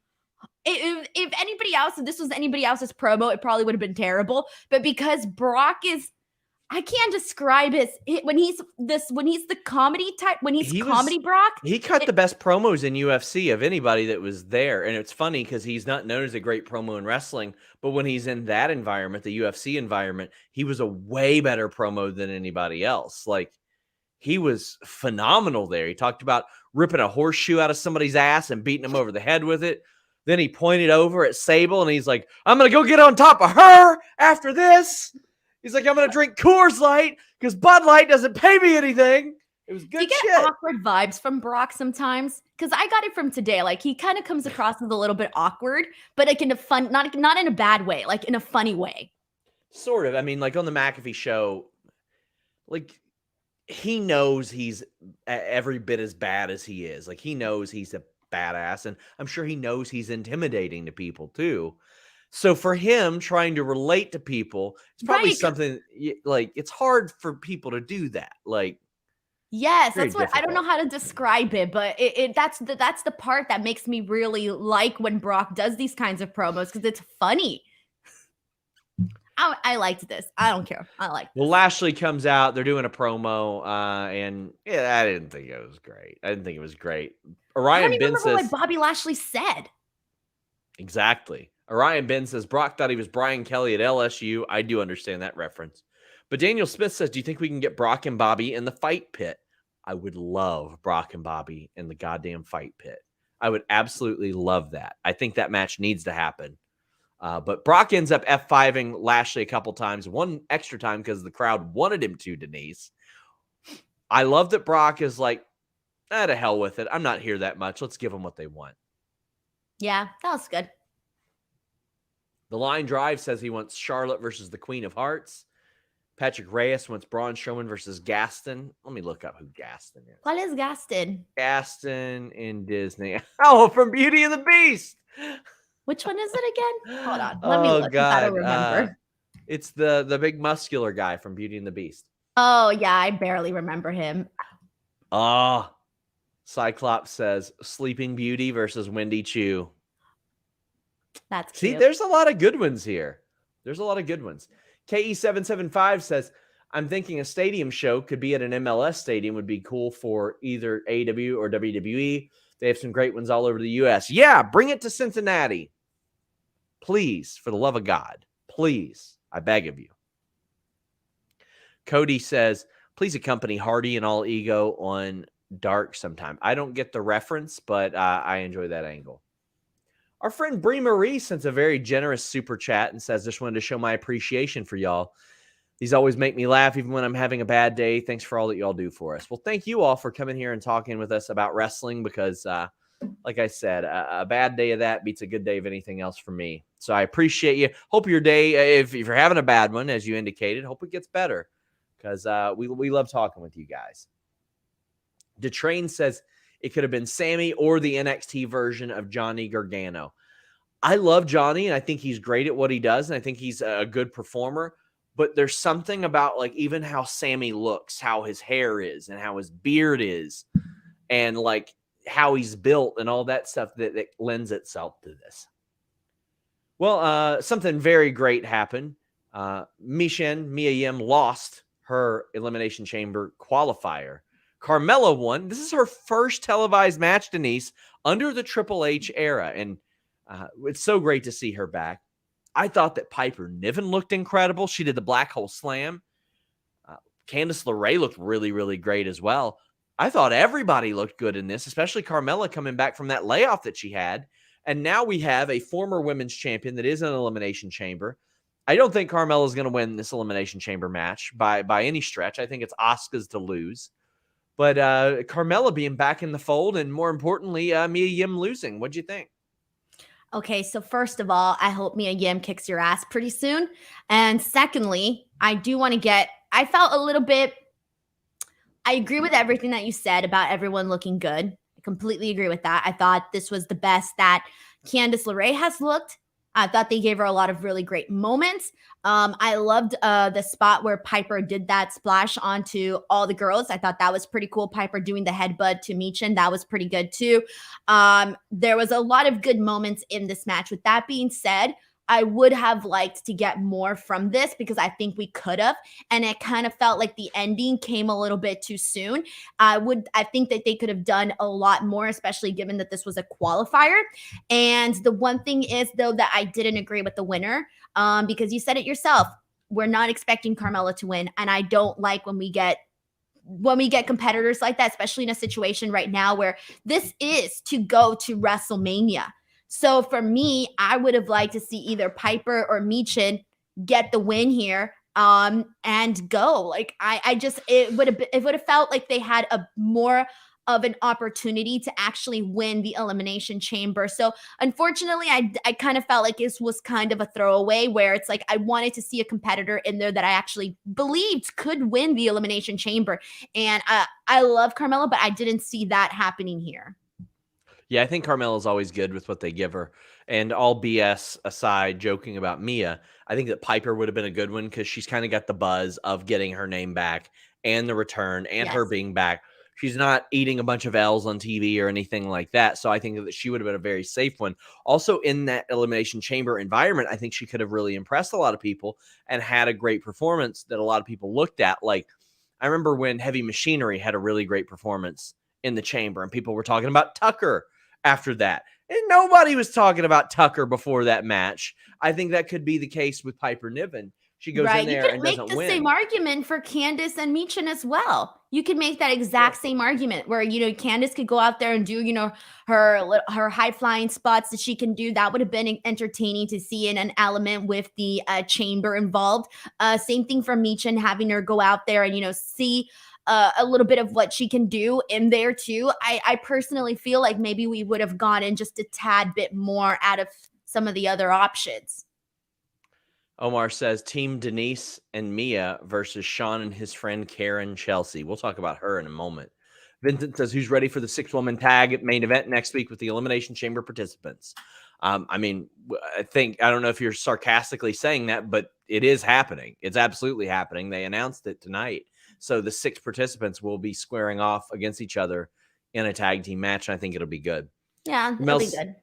If anybody else, if this was anybody else's promo, it probably would have been terrible. But because Brock is, I can't describe it when he's the comedy type, when he's comedy Brock. He cut the best promos in UFC of anybody that was there. And it's funny because he's not known as a great promo in wrestling, but when he's in that environment, the UFC environment, he was a way better promo than anybody else. Like, he was phenomenal there. He talked about ripping a horseshoe out of somebody's ass and beating him over the head with it. Then he pointed over at Sable and he's like, I'm going to go get on top of her after this. He's like, I'm going to drink Coors Light because Bud Light doesn't pay me anything. It was good shit. You get awkward vibes from Brock sometimes? Because I got it from today. Like, he kind of comes across as a little bit awkward, but like in a fun, not in a bad way, like in a funny way. Sort of. I mean, like on the McAfee show, like he knows he's every bit as bad as he is. Like, he knows he's a badass, and I'm sure he knows he's intimidating to people too. So for him, trying to relate to people, it's probably something like it's hard for people to do that. Like, yes, that's what difficult. I don't know how to describe it, but that's the part that makes me really like when Brock does these kinds of promos because it's funny. I liked this. I don't care. I like this. Well, Lashley comes out. They're doing a promo, and yeah, I didn't think it was great. Orion Ben says what Bobby Lashley said. Exactly. Orion Ben says Brock thought he was Brian Kelly at LSU. I do understand that reference. But Daniel Smith says, do you think we can get Brock and Bobby in the fight pit? I would love Brock and Bobby in the goddamn fight pit. I would absolutely love that. I think that match needs to happen. But Brock ends up F5ing Lashley a couple times, one extra time because the crowd wanted him to, Denise. I love that Brock is like, to hell with it. I'm not here that much. Let's give them what they want. Yeah, that was good. The Line Drive says he wants Charlotte versus the Queen of Hearts. Patrick Reyes wants Braun Strowman versus Gaston. Let me look up who Gaston is. ¿Cuál es Gaston? Gaston in Disney. Oh, from Beauty and the Beast. Which one is it again? Hold on. Let me look. God. I don't remember. It's the big muscular guy from Beauty and the Beast. Oh, yeah. I barely remember him. Cyclops says Sleeping Beauty versus Wendy Chu. That's cute. See, there's a lot of good ones here. There's a lot of good ones. KE775 says, I'm thinking a stadium show could be at an MLS stadium would be cool for either AEW or WWE. They have some great ones all over the U.S. Yeah, bring it to Cincinnati. Please, for the love of God. Please, I beg of you. Cody says, please accompany Hardy and All Ego on Dark sometime. I don't get the reference, but I enjoy that angle. Our friend Brie Marie sends a very generous super chat and says, just wanted to show my appreciation for y'all. These always make me laugh even when I'm having a bad day. Thanks for all that y'all do for us. Well, thank you all for coming here and talking with us about wrestling because, like I said, a bad day of that beats a good day of anything else for me. So I appreciate you. Hope your day, if you're having a bad one, as you indicated, hope it gets better because we love talking with you guys. DeTrain says it could have been Sammy or the NXT version of Johnny Gargano. I love Johnny, and I think he's great at what he does, and I think he's a good performer. But there's something about like even how Sammy looks, how his hair is, and how his beard is, and like how he's built and all that stuff that lends itself to this. Well, something very great happened. Mia Yim lost her Elimination Chamber qualifier. Carmella won. This is her first televised match, Denise, under the Triple H era. And it's so great to see her back. I thought that Piper Niven looked incredible. She did the Black Hole Slam. Candice LeRae looked really, really great as well. I thought everybody looked good in this, especially Carmella coming back from that layoff that she had. And now we have a former women's champion that is in an Elimination Chamber I don't think Carmella's going to win this Elimination Chamber match by any stretch. I think it's Asuka's to lose. But Carmella being back in the fold, and more importantly, Mia Yim losing. What'd you think? Okay, so first of all, I hope Mia Yim kicks your ass pretty soon. And secondly, I do want to I felt a little bit, I agree with everything that you said about everyone looking good. I completely agree with that. I thought this was the best that Candice LeRae has looked. I thought they gave her a lot of really great moments. I loved the spot where Piper did that splash onto all the girls. I thought that was pretty cool. Piper doing the headbutt to Michin, that was pretty good too. There was a lot of good moments in this match. With that being said, I would have liked to get more from this because I think we could have. And it kind of felt like the ending came a little bit too soon. I think that they could have done a lot more, especially given that this was a qualifier. And the one thing is, though, that I didn't agree with the winner because you said it yourself. We're not expecting Carmella to win. And I don't like when we get competitors like that, especially in a situation right now where this is to go to WrestleMania. So for me, I would have liked to see either Piper or Michin get the win here and go. Like it would have felt like they had a more of an opportunity to actually win the Elimination Chamber. So unfortunately, I kind of felt like this was kind of a throwaway where it's like I wanted to see a competitor in there that I actually believed could win the Elimination Chamber. And I love Carmella, but I didn't see that happening here. Yeah, I think Carmella's always good with what they give her. And all BS aside, joking about Mia, I think that Piper would have been a good one because she's kind of got the buzz of getting her name back and the return and her being back. She's not eating a bunch of L's on TV or anything like that. So I think that she would have been a very safe one. Also, in that Elimination Chamber environment, I think she could have really impressed a lot of people and had a great performance that a lot of people looked at. Like, I remember when Heavy Machinery had a really great performance in the Chamber and people were talking about Tucker after that. And nobody was talking about Tucker before that match. I think that could be the case with Piper Niven. She goes in there and doesn't win. You could make the same argument for Candice and Michin as well. You could make that exact same argument where, Candice could go out there and do, her high-flying spots that she can do. That would have been entertaining to see in an element with the chamber involved. Same thing for Michin, having her go out there and, see a little bit of what she can do in there too. I personally feel like maybe we would have gotten just a tad bit more out of some of the other options. Omar says Team Denise and Mia versus Sean and his friend Karen Chelsea. We'll talk about her in a moment. Vincent says, who's ready for the 6-woman tag main event next week with the Elimination Chamber participants? I don't know if you're sarcastically saying that, but it is happening. It's absolutely happening. They announced it tonight. So the 6 participants will be squaring off against each other in a tag team match. And I think it'll be good. Yeah, it'll be good.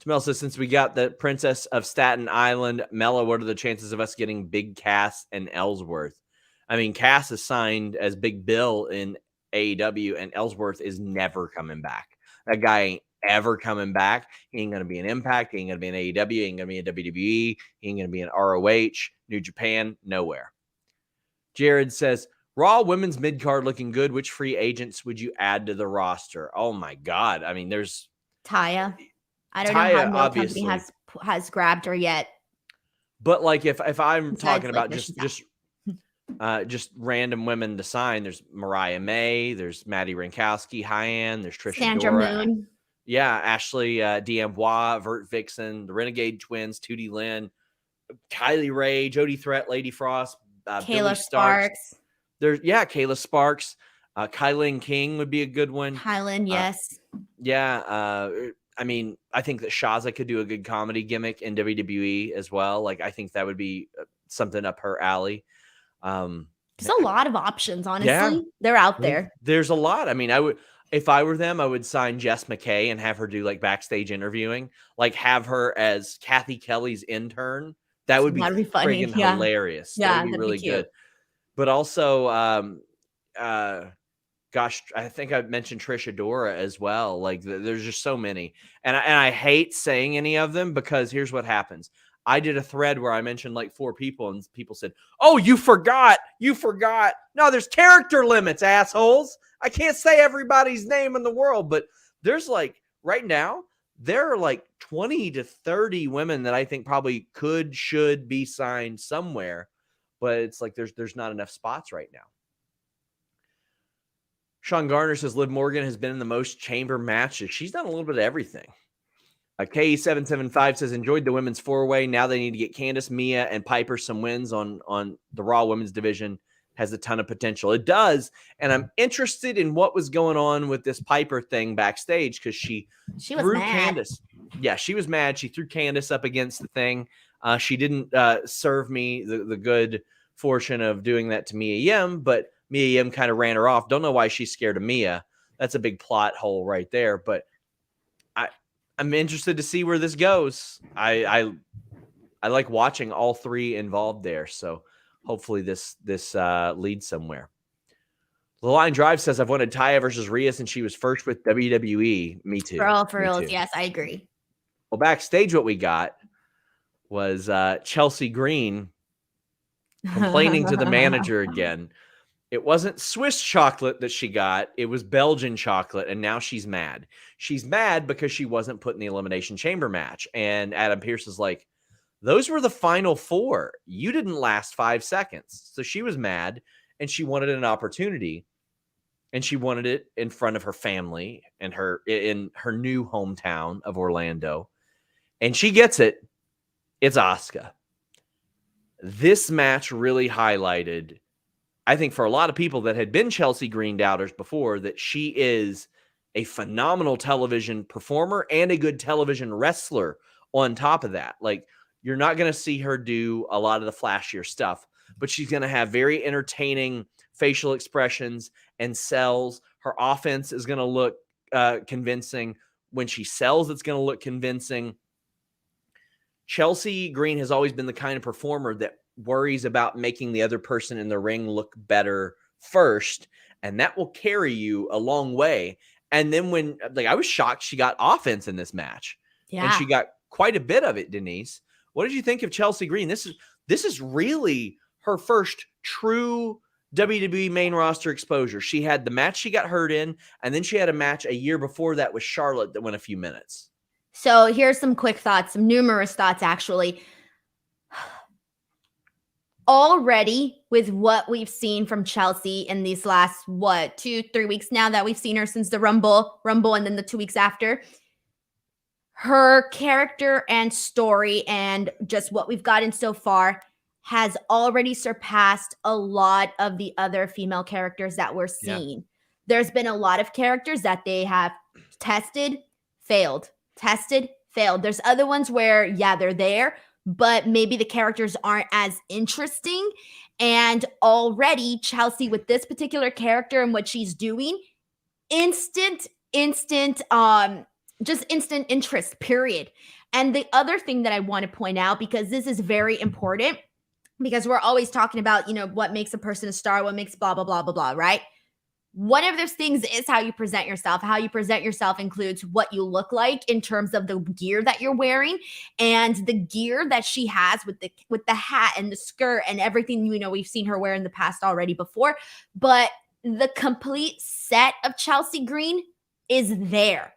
Mel says, since we got the Princess of Staten Island, Mella, what are the chances of us getting Big Cass and Ellsworth? I mean, Cass is signed as Big Bill in AEW, and Ellsworth is never coming back. That guy ain't ever coming back. He ain't going to be an Impact. He ain't going to be an AEW. He ain't going to be a WWE. He ain't going to be an ROH, New Japan, nowhere. Jared says, Raw women's mid-card looking good. Which free agents would you add to the roster? Oh, my God. I mean, there's Taya. I don't know how no company has grabbed her yet. But like if I'm talking about just random women to sign, there's Mariah May, there's Maddie Rankowski, Hyann, there's Trisha Sandra Dora, Moon. Yeah, Ashley D'Amboise, Vert Vixen, the Renegade Twins, Tootie Lynn, Kylie Ray, Jody Threat, Lady Frost, Kayla Sparks. Kayla Sparks. Kylan King would be a good one. Kylan, yes. I mean, I think that Shaza could do a good comedy gimmick in WWE as well. Like, I think that would be something up her alley. There's a lot of options, honestly. Yeah, they're out there. There's a lot. I mean, if I were them, I would sign Jess McKay and have her do like backstage interviewing, like have her as Kathy Kelly's intern. That'd be funny. Friggin' hilarious. Yeah, that'd be really good. But also, gosh, I think I mentioned Trisha Dora as well. Like, there's just so many. And I hate saying any of them because here's what happens. I did a thread where I mentioned like 4 people and people said, oh, you forgot. No, there's character limits, assholes. I can't say everybody's name in the world, but there's like right now, there are like 20 to 30 women that I think probably should be signed somewhere, but it's like there's not enough spots right now. Sean Garner says Liv Morgan has been in the most chamber matches. She's done a little bit of everything. K775 says enjoyed the women's 4-way. Now they need to get Candice, Mia, and Piper some wins on the Raw women's division. Has a ton of potential. It does, and I'm interested in what was going on with this Piper thing backstage because she was mad. Candice. Yeah, she was mad. She threw Candice up against the thing. She didn't serve me the good fortune of doing that to Mia Yim, but Mia Yim kind of ran her off. Don't know why she's scared of Mia. That's a big plot hole right there, but I'm interested to see where this goes. I like watching all three involved there, so hopefully this leads somewhere. The Line Drive says I've wanted Taya versus Rhea since she was first with WWE. Me too. For real, yes, I agree. Well, backstage, what we got was Chelsea Green complaining to the manager again. It wasn't Swiss chocolate that she got. It was Belgian chocolate, and now she's mad. She's mad because she wasn't put in the Elimination Chamber match. And Adam Pearce is like, those were the final 4. You didn't last 5 seconds. So she was mad, and she wanted an opportunity. And she wanted it in front of her family and in her new hometown of Orlando. And she gets it. It's Asuka. This match really highlighted, I think, for a lot of people that had been Chelsea Green doubters before, that she is a phenomenal television performer and a good television wrestler on top of that. Like, you're not going to see her do a lot of the flashier stuff, but she's going to have very entertaining facial expressions and sells. Her offense is going to look convincing. When she sells, it's going to look convincing. Chelsea Green has always been the kind of performer that worries about making the other person in the ring look better first, and that will carry you a long way. And then when, like, I was shocked she got offense in this match. Yeah. And she got quite a bit of it, Denise. What did you think of Chelsea Green? This is really her first true WWE main roster exposure. She had the match she got hurt in, and then she had a match a year before that with Charlotte that went a few minutes. So here's some quick thoughts, some numerous thoughts, actually. Already, with what we've seen from Chelsea in these last, 2-3 weeks now that we've seen her since the Rumble, and then the 2 weeks after, her character and story and just what we've gotten so far has already surpassed a lot of the other female characters that we're seeing. Yeah. There's been a lot of characters that they have tested, failed. There's other ones where, yeah, they're there, but maybe the characters aren't as interesting. And already Chelsea, with this particular character and what she's doing, instant interest, period. And the other thing that I want to point out, because this is very important, because we're always talking about, what makes a person a star, what makes blah, blah, blah, blah, blah, right? One of those things is how you present yourself. How you present yourself includes what you look like in terms of the gear that you're wearing, and the gear that she has with the hat and the skirt and everything, we've seen her wear in the past already before. But the complete set of Chelsea Green is there.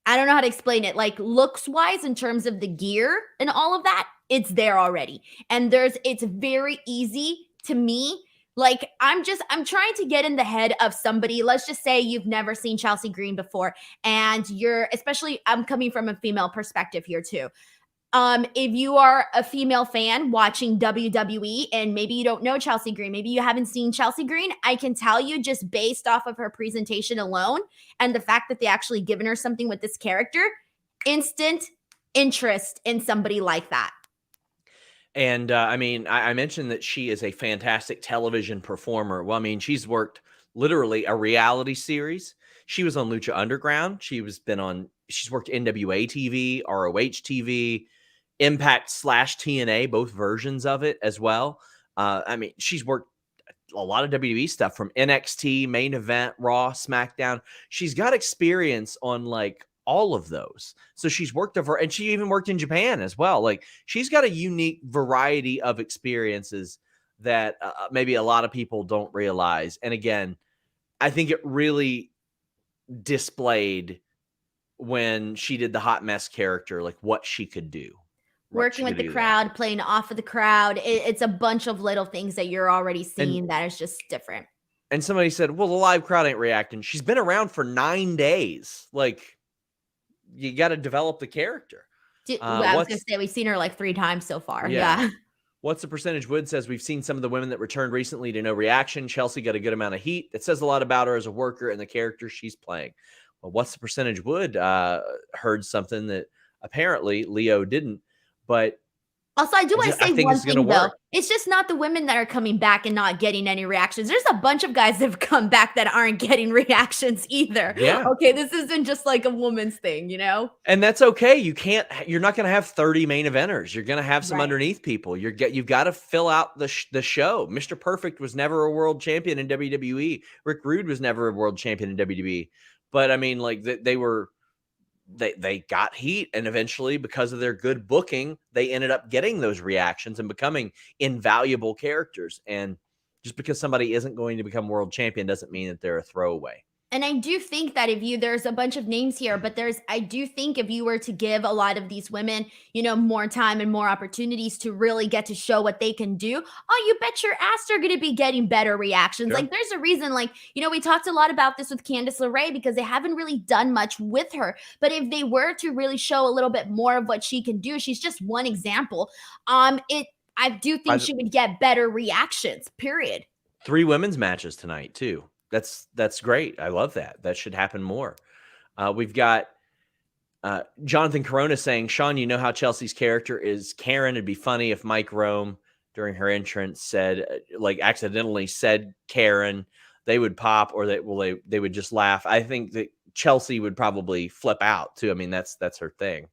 I don't know how to explain it. Like, looks wise, in terms of the gear and all of that, it's there already. And it's very easy to me. Like, I'm trying to get in the head of somebody. Let's just say you've never seen Chelsea Green before, and especially, I'm coming from a female perspective here too. If you are a female fan watching WWE and maybe you don't know Chelsea Green, maybe you haven't seen Chelsea Green, I can tell you, just based off of her presentation alone and the fact that they actually given her something with this character, instant interest in somebody like that. And I mentioned that she is a fantastic television performer. Well, she's worked literally a reality series. She was on Lucha Underground. She's worked NWA TV, ROH TV, Impact / TNA, both versions of it as well. She's worked a lot of WWE stuff, from NXT, Main Event, Raw, SmackDown. She's got experience on like all of those. So she's worked and she even worked in Japan as well. Like, she's got a unique variety of experiences that maybe a lot of people don't realize. And again, I think it really displayed when she did the hot mess character, like what she could do. Working with the crowd, playing off of the crowd. It's a bunch of little things that you're already seeing that is just different. And somebody said, well, the live crowd ain't reacting. She's been around for 9 days. Like, you got to develop the character. I was going to say, we've seen her like 3 times so far. Yeah. What's the percentage? Wood says, we've seen some of the women that returned recently to no reaction. Chelsea got a good amount of heat. It says a lot about her as a worker and the character she's playing. Well, what's the percentage? Wood heard something that apparently Leo didn't. But also, I do want to say one thing, though. It's just not the women that are coming back and not getting any reactions. There's a bunch of guys that have come back that aren't getting reactions either. Yeah. Okay, this isn't just like a woman's thing, you know? And that's okay. You're not going to have 30 main eventers. You're going to have some underneath people. You've got to fill out the show. Mr. Perfect was never a world champion in WWE. Rick Rude was never a world champion in WWE. But I mean, like they got heat, and eventually, because of their good booking, they ended up getting those reactions and becoming invaluable characters. And just because somebody isn't going to become world champion doesn't mean that they're a throwaway. And I do think that there's a bunch of names here, but I do think if you were to give a lot of these women, more time and more opportunities to really get to show what they can do, you bet your ass they're going to be getting better reactions. Sure. Like there's a reason, we talked a lot about this with Candice LeRae because they haven't really done much with her. But if they were to really show a little bit more of what she can do, she's just one example. I do think she would get better reactions, period. 3 women's matches tonight too. That's great. I love that. That should happen more. We've got Jonathan Corona saying, Sean, you know how Chelsea's character is Karen. It'd be funny if Mike Rome during her entrance said, accidentally said Karen, they would pop, or they would just laugh. I think that Chelsea would probably flip out too. I mean, that's her thing.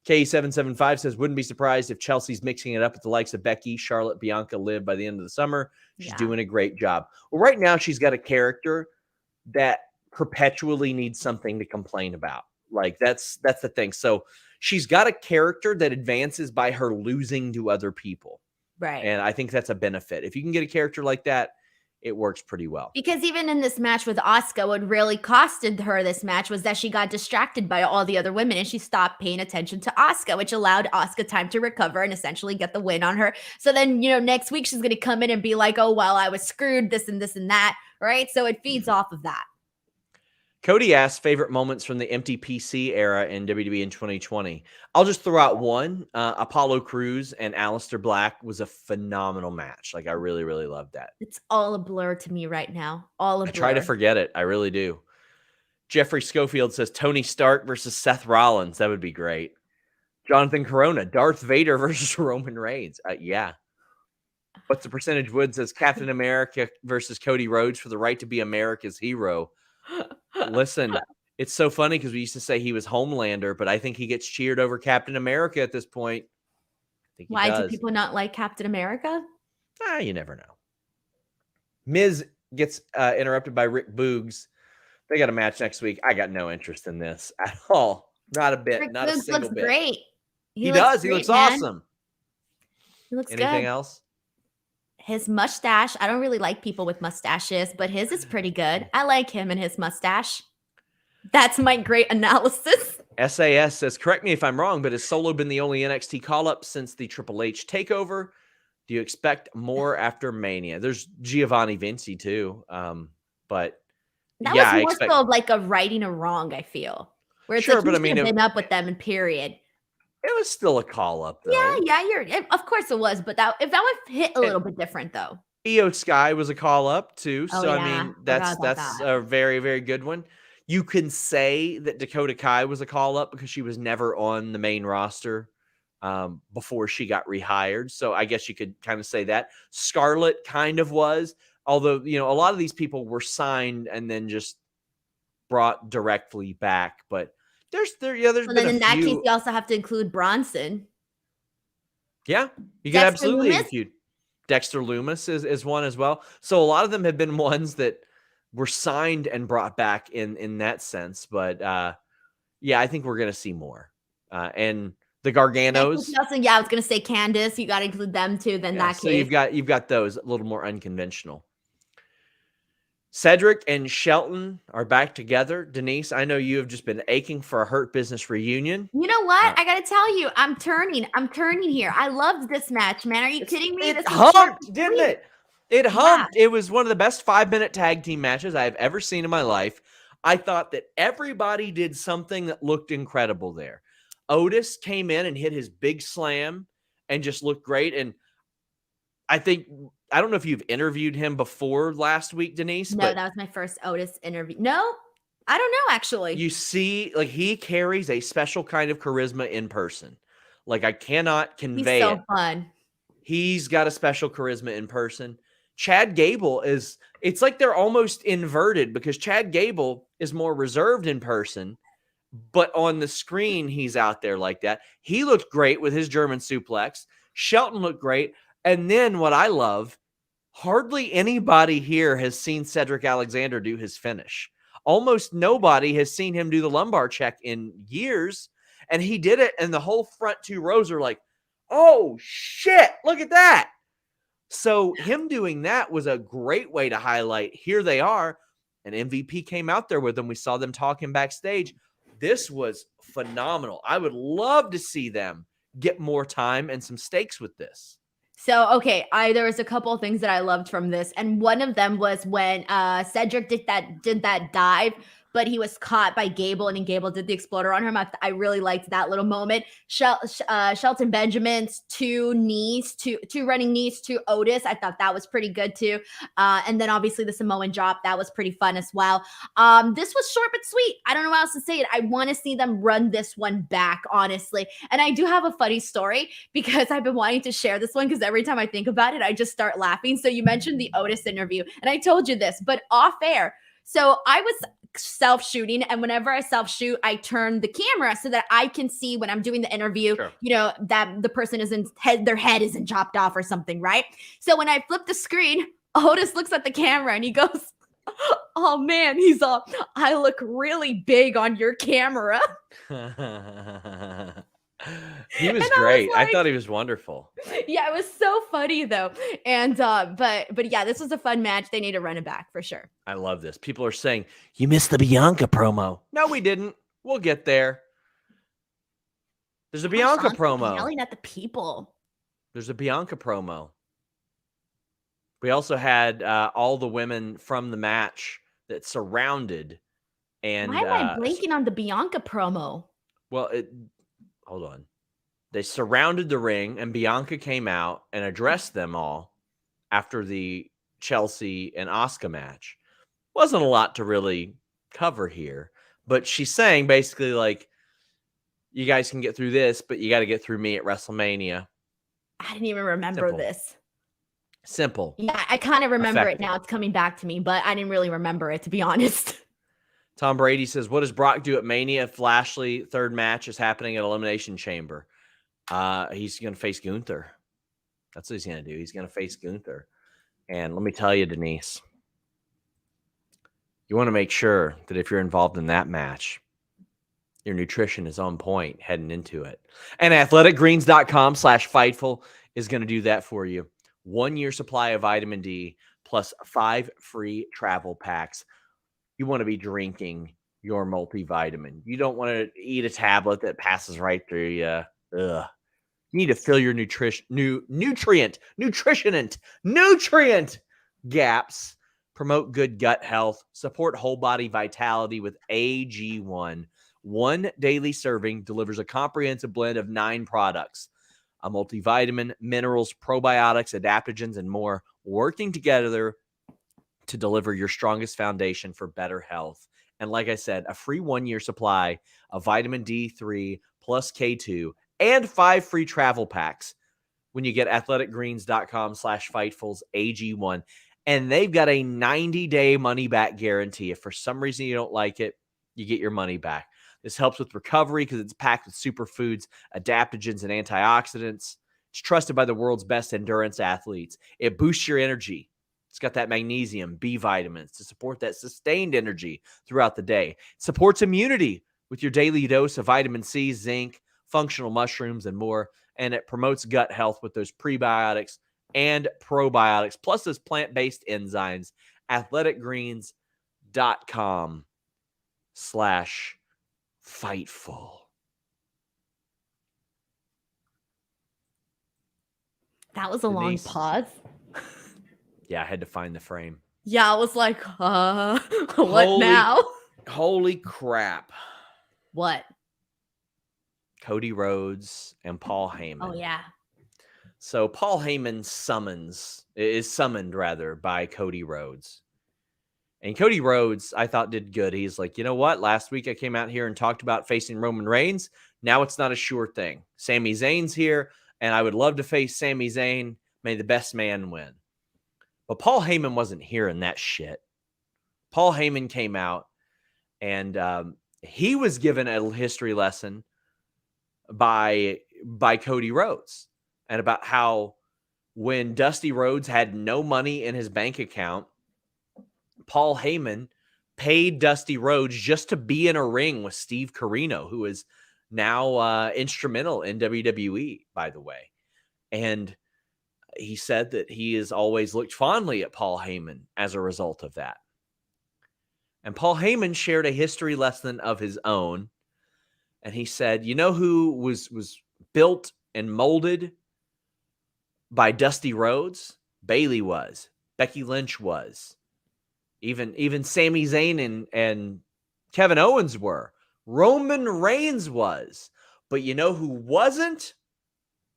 K775 says, wouldn't be surprised if Chelsea's mixing it up with the likes of Becky, Charlotte, Bianca, Liv by the end of the summer. She's doing a great job. Well, right now she's got a character that perpetually needs something to complain about. Like that's the thing. So she's got a character that advances by her losing to other people. Right. And I think that's a benefit. If you can get a character like that, it works pretty well. Because even in this match with Asuka, what really costed her this match was that she got distracted by all the other women and she stopped paying attention to Asuka, which allowed Asuka time to recover and essentially get the win on her. So then, next week she's going to come in and be like, oh, well, I was screwed, this and that, right? So it feeds off of that. Cody asked favorite moments from the empty PC era in WWE in 2020. I'll just throw out one. Apollo Crews and Aleister Black was a phenomenal match. Like I really, really loved that. It's all a blur to me right now. All a blur. I try to forget it. I really do. Jeffrey Schofield says Tony Stark versus Seth Rollins. That would be great. Jonathan Corona, Darth Vader versus Roman Reigns. Yeah. What's the percentage? Wood says Captain America versus Cody Rhodes for the right to be America's hero. Listen, it's so funny because we used to say he was Homelander, but I think he gets cheered over Captain America at this point. Why do people not like Captain America? You never know. Miz gets interrupted by Rick Boogs. They got a match next week. I got no interest in this at all. Not a bit. Rick not Boogs a single looks bit. Great. He does. He looks awesome. He looks Anything good. else? His mustache. I don't really like people with mustaches, but his is pretty good. I like him and his mustache. That's my great analysis. SAS says, correct me if I'm wrong, but has Solo been the only NXT call-up since the Triple H takeover? Do you expect more after Mania? There's Giovanni Vinci too. But that was more so like a righting a wrong, I feel. Where it's like you should have been up with them, and period. It was still a call-up, though. Yeah, of course it was, but if that would hit a little bit different, though. Io Sky was a call-up, too. Oh, so, yeah. I mean, that's a very, very good one. You can say that Dakota Kai was a call-up because she was never on the main roster before she got rehired. So, I guess you could kind of say that. Scarlett kind of was, although, a lot of these people were signed and then just brought directly back, but there's been in that case, you also have to include Bronson. Yeah, you can absolutely include Dexter Lumis is one as well. So a lot of them have been ones that were signed and brought back in that sense. But I think we're gonna see more. And the Garganos. I was gonna say Candice. You got to include them too. Then that so case, you've got those a little more unconventional. Cedric and Shelton are back together. Denise, I know you have just been aching for a Hurt Business reunion. You know what? I got to tell you, I'm turning here. I loved this match, man. Are you kidding me? It This was short humped, and didn't sweet. it? It Yeah. humped. It was one of the best 5-minute tag team matches I have ever seen in my life. I thought that everybody did something that looked incredible there. Otis came in and hit his big slam and just looked great. And I don't know if you've interviewed him before last week, Denise. No, but that was my first Otis interview. No, I don't know, actually. you see, like, he carries a special kind of charisma in person. Like, I cannot convey He's so it. fun. He's got a special charisma in person. Chad Gable it's like they're almost inverted because Chad Gable is more reserved in person, but on the screen, he's out there like that. He looked great with his German suplex. Shelton looked great. And then what I love, hardly anybody here has seen Cedric Alexander do his finish. Almost nobody has seen him do the lumbar check in years. And he did it, and the whole front 2 rows are like, oh, shit, look at that. So him doing that was a great way to highlight, here they are. And MVP came out there with them. We saw them talking backstage. This was phenomenal. I would love to see them get more time and some stakes with this. So, okay, there was a couple of things that I loved from this, and one of them was when Cedric did that dive, but he was caught by Gable, and then Gable did the exploder on him. I really liked that little moment. Shelton Benjamin's two running knees to Otis. I thought that was pretty good too. And then obviously the Samoan drop, that was pretty fun as well. This was short but sweet. I don't know how else to say it. I want to see them run this one back, honestly. And I do have a funny story because I've been wanting to share this one because every time I think about it, I just start laughing. So you mentioned the Otis interview, and I told you this, but off air. So I was self-shooting, and whenever I self-shoot, I turn the camera so that I can see when I'm doing the interview, Sure. That the person their head isn't chopped off or something, right? So when I flip the screen, Otis looks at the camera and he goes, oh man, he's all, I look really big on your camera. He was great. I thought he was wonderful. Yeah, it was so funny though. And but yeah, this was a fun match. They need to run it back for sure. I love this. People are saying, you missed the Bianca promo. No, we didn't. We'll get there. There's a Bianca promo. Yelling at the people. There's a Bianca promo. We also had all the women from the match that surrounded. And why am I blanking on the Bianca promo? Well, hold on. They surrounded the ring, and Bianca came out and addressed them all after the Chelsea and Asuka match. Wasn't a lot to really cover here, but she's saying basically like, you guys can get through this, but you got to get through me at WrestleMania. I didn't even remember this. Simple. Yeah, I kind of remember it now. It's coming back to me, but I didn't really remember it, to be honest. Tom Brady says, what does Brock do at Mania if Lashley third match is happening at Elimination Chamber? He's going to face Gunther. That's what he's going to do. He's going to face Gunther. And let me tell you, Denise, you want to make sure that if you're involved in that match, your nutrition is on point heading into it. And athleticgreens.com/Fightful is going to do that for you. 1 year supply of vitamin D plus 5 free travel packs. You want to be drinking your multivitamin. You don't want to eat a tablet that passes right through you. Ugh. You need to fill your nutrient gaps, promote good gut health, support whole body vitality with AG1. One daily serving delivers a comprehensive blend of 9 products, a multivitamin, minerals, probiotics, adaptogens, and more, working together to deliver your strongest foundation for better health. And like I said, a free 1 year supply of vitamin D3 plus K2 and 5 free travel packs when you get athleticgreens.com/Fightfuls AG1. And they've got a 90-day money-back guarantee. If for some reason you don't like it, you get your money back. This helps with recovery because it's packed with superfoods, adaptogens, and antioxidants. It's trusted by the world's best endurance athletes. It boosts your energy. It's got that magnesium, B vitamins to support that sustained energy throughout the day. It supports immunity with your daily dose of vitamin C, zinc, functional mushrooms, and more. And it promotes gut health with those prebiotics and probiotics, plus those plant-based enzymes. athleticgreens.com/Fightful. That was a long pause. Yeah, I had to find the frame. Yeah, I was like, what now? Holy crap. What? Cody Rhodes and Paul Heyman. Oh, yeah. So Paul Heyman is summoned by Cody Rhodes. And Cody Rhodes, I thought, did good. He's like, you know what? Last week I came out here and talked about facing Roman Reigns. Now it's not a sure thing. Sami Zayn's here, and I would love to face Sami Zayn. May the best man win. But Paul Heyman wasn't hearing that shit. Paul Heyman came out, and he was given a history lesson by Cody Rhodes, and about how when Dusty Rhodes had no money in his bank account, Paul Heyman paid Dusty Rhodes just to be in a ring with Steve Corino, who is now instrumental in WWE, by the way. And he said that he has always looked fondly at Paul Heyman as a result of that. And Paul Heyman shared a history lesson of his own. And he said, you know who was built and molded by Dusty Rhodes? Bayley was. Becky Lynch was. Even Sami Zayn and Kevin Owens were. Roman Reigns was. But you know who wasn't?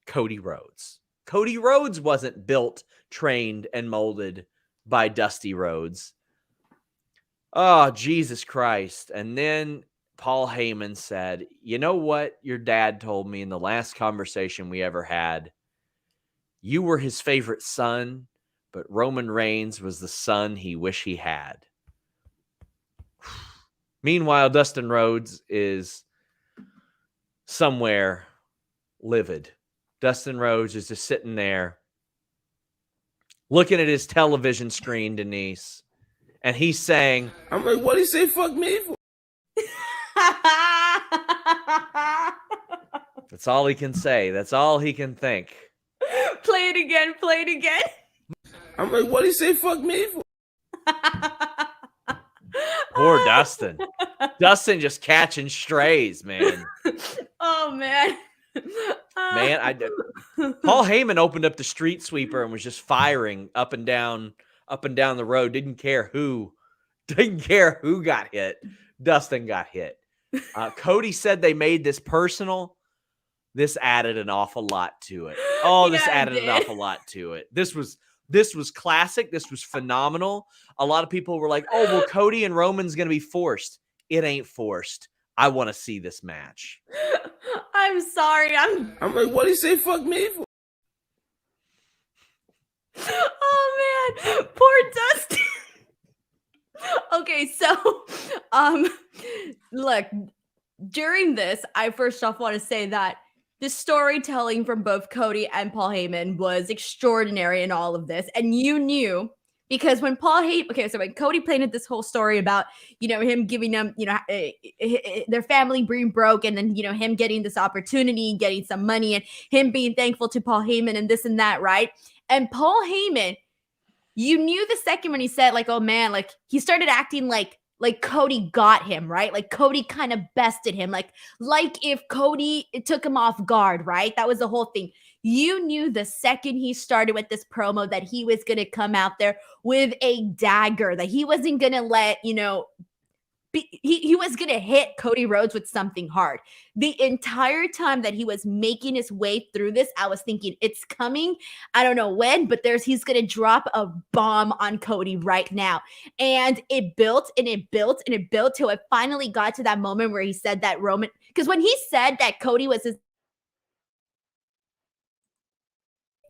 Cody Rhodes. Cody Rhodes wasn't built, trained, and molded by Dusty Rhodes. Oh, Jesus Christ. And then Paul Heyman said, you know what your dad told me in the last conversation we ever had? You were his favorite son, but Roman Reigns was the son he wished he had. Meanwhile, Dustin Rhodes is somewhere livid. Dustin Rhodes is just sitting there looking at his television screen, Denise, and he's saying, I'm like, what did he say fuck me for? That's all he can say. That's all he can think. Play it again. Play it again. I'm like, what did he say fuck me for? Poor Dustin. Dustin just catching strays, man. Oh, man. Paul Heyman opened up the street sweeper and was just firing up and down the road. Didn't care who got hit. Dustin got hit. Cody said they made this personal. This added an awful lot to it. Oh, this added an awful lot to it. This was classic. This was phenomenal. A lot of people were like, oh, well, Cody and Roman's going to be forced. It ain't forced. I want to see this match. I'm sorry. I'm like, what did he say fuck me for? Oh, man. Poor Dustin. Okay, so, look, during this, I first off want to say that the storytelling from both Cody and Paul Heyman was extraordinary in all of this. And you knew, because when when Cody painted this whole story about, him giving them, their family being broke, and then, him getting this opportunity, getting some money, and him being thankful to Paul Heyman and this and that, right? And Paul Heyman, you knew the second when he said, like, oh man, like he started acting like Cody got him, right? Like Cody kind of bested him. Like if Cody took him off guard, right? That was the whole thing. You knew the second he started with this promo that he was going to come out there with a dagger, that he wasn't going to let, he was going to hit Cody Rhodes with something hard. The entire time that he was making his way through this, I was thinking it's coming. I don't know when, but he's going to drop a bomb on Cody right now. And it built and it built and it built till it finally got to that moment where he said that Roman, because when he said that Cody was his,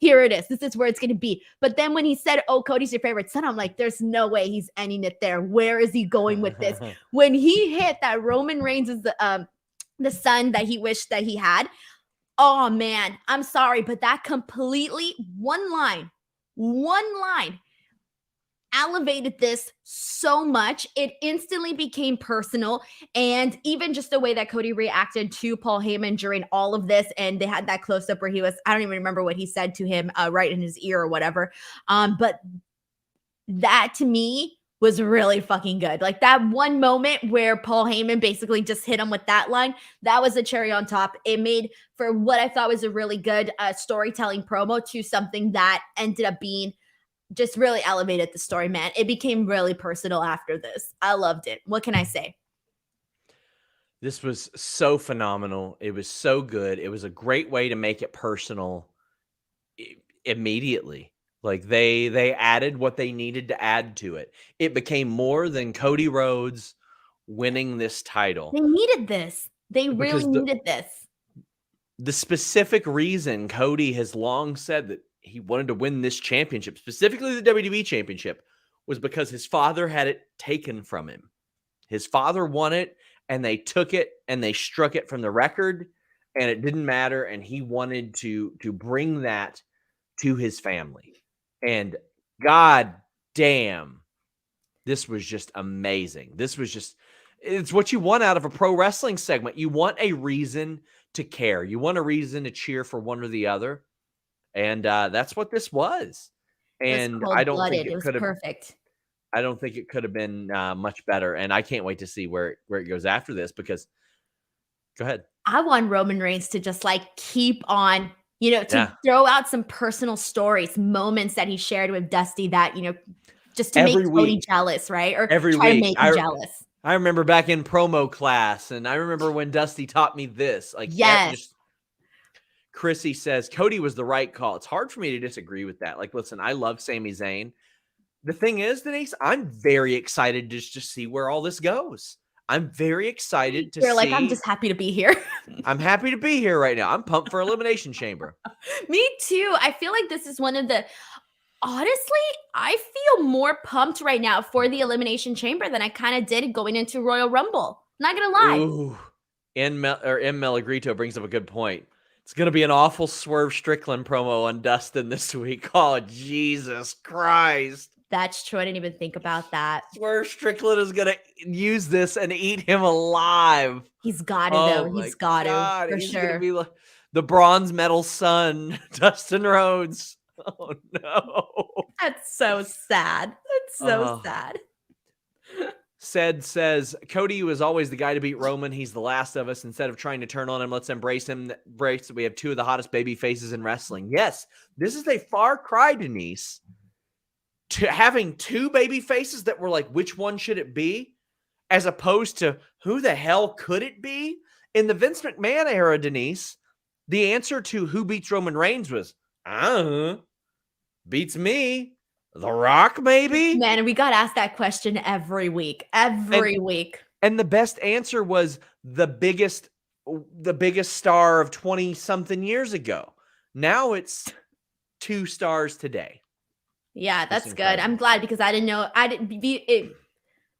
here it is. This is where it's going to be. But then when he said, oh, Cody's your favorite son, I'm like, there's no way he's ending it there. Where is he going with this? When he hit that Roman Reigns is the son that he wished that he had. Oh, man, I'm sorry, but that completely one line elevated this so much. It instantly became personal. And even just the way that Cody reacted to Paul Heyman during all of this, and they had that close up where he was, I don't even remember what he said to him right in his ear or whatever. But that to me was really fucking good. Like that one moment where Paul Heyman basically just hit him with that line, that was a cherry on top. It made for what I thought was a really good storytelling promo to something that ended up being just really elevated the story, man. It became really personal after this. I loved it. What can I say? This was so phenomenal. It was so good. It was a great way to make it personal immediately. Like they added what they needed to add to it. It became more than Cody Rhodes winning this title. They needed this. They really needed this. The specific reason Cody has long said that he wanted to win this championship, specifically the WWE championship, was because his father had it taken from him. His father won it, and they took it and they struck it from the record, and it didn't matter. And he wanted to bring that to his family. And god damn, this was just amazing. It's what you want out of a pro wrestling segment. You want a reason to care. You want a reason to cheer for one or the other. And that's what this was. And I don't think it could have perfect. I don't think it could have been much better. And I can't wait to see where it goes after this, because go ahead. I want Roman Reigns to just like keep on, to throw out some personal stories, moments that he shared with Dusty that, just to make Cody jealous, right? Or every try week. to make him jealous. I remember back in promo class, and I remember when Dusty taught me this. Like, yes. Chrissy says, Cody was the right call. It's hard for me to disagree with that. Like, listen, I love Sami Zayn. The thing is, Denise, I'm very excited to just see where all this goes. I'm very excited to see. You're like, I'm just happy to be here. I'm happy to be here right now. I'm pumped for Elimination Chamber. Me too. I feel like this is one of the, honestly, I feel more pumped right now for the Elimination Chamber than I kind of did going into Royal Rumble. Not going to lie. Ooh. M. Melagrito brings up a good point. It's going to be an awful Swerve Strickland promo on Dustin this week. Oh, Jesus Christ. That's true. I didn't even think about that. Swerve Strickland is going to use this and eat him alive. He's got to, though. He's got to, for sure. Gonna be like the bronze medal son, Dustin Rhodes. Oh, no. That's so sad. That's so sad. Says, Cody was always the guy to beat Roman. He's the last of us. Instead of trying to turn on him, let's embrace him. Embrace that we have two of the hottest baby faces in wrestling. Yes, this is a far cry, Denise, to having two baby faces that were like, which one should it be? As opposed to who the hell could it be? In the Vince McMahon era, Denise, the answer to who beats Roman Reigns was, beats me. The Rock, maybe? Man, we got asked that question every week. Every week. And the best answer was the biggest star of 20-something years ago. Now it's 2 stars today. Yeah, that's good. I'm glad, because I didn't know.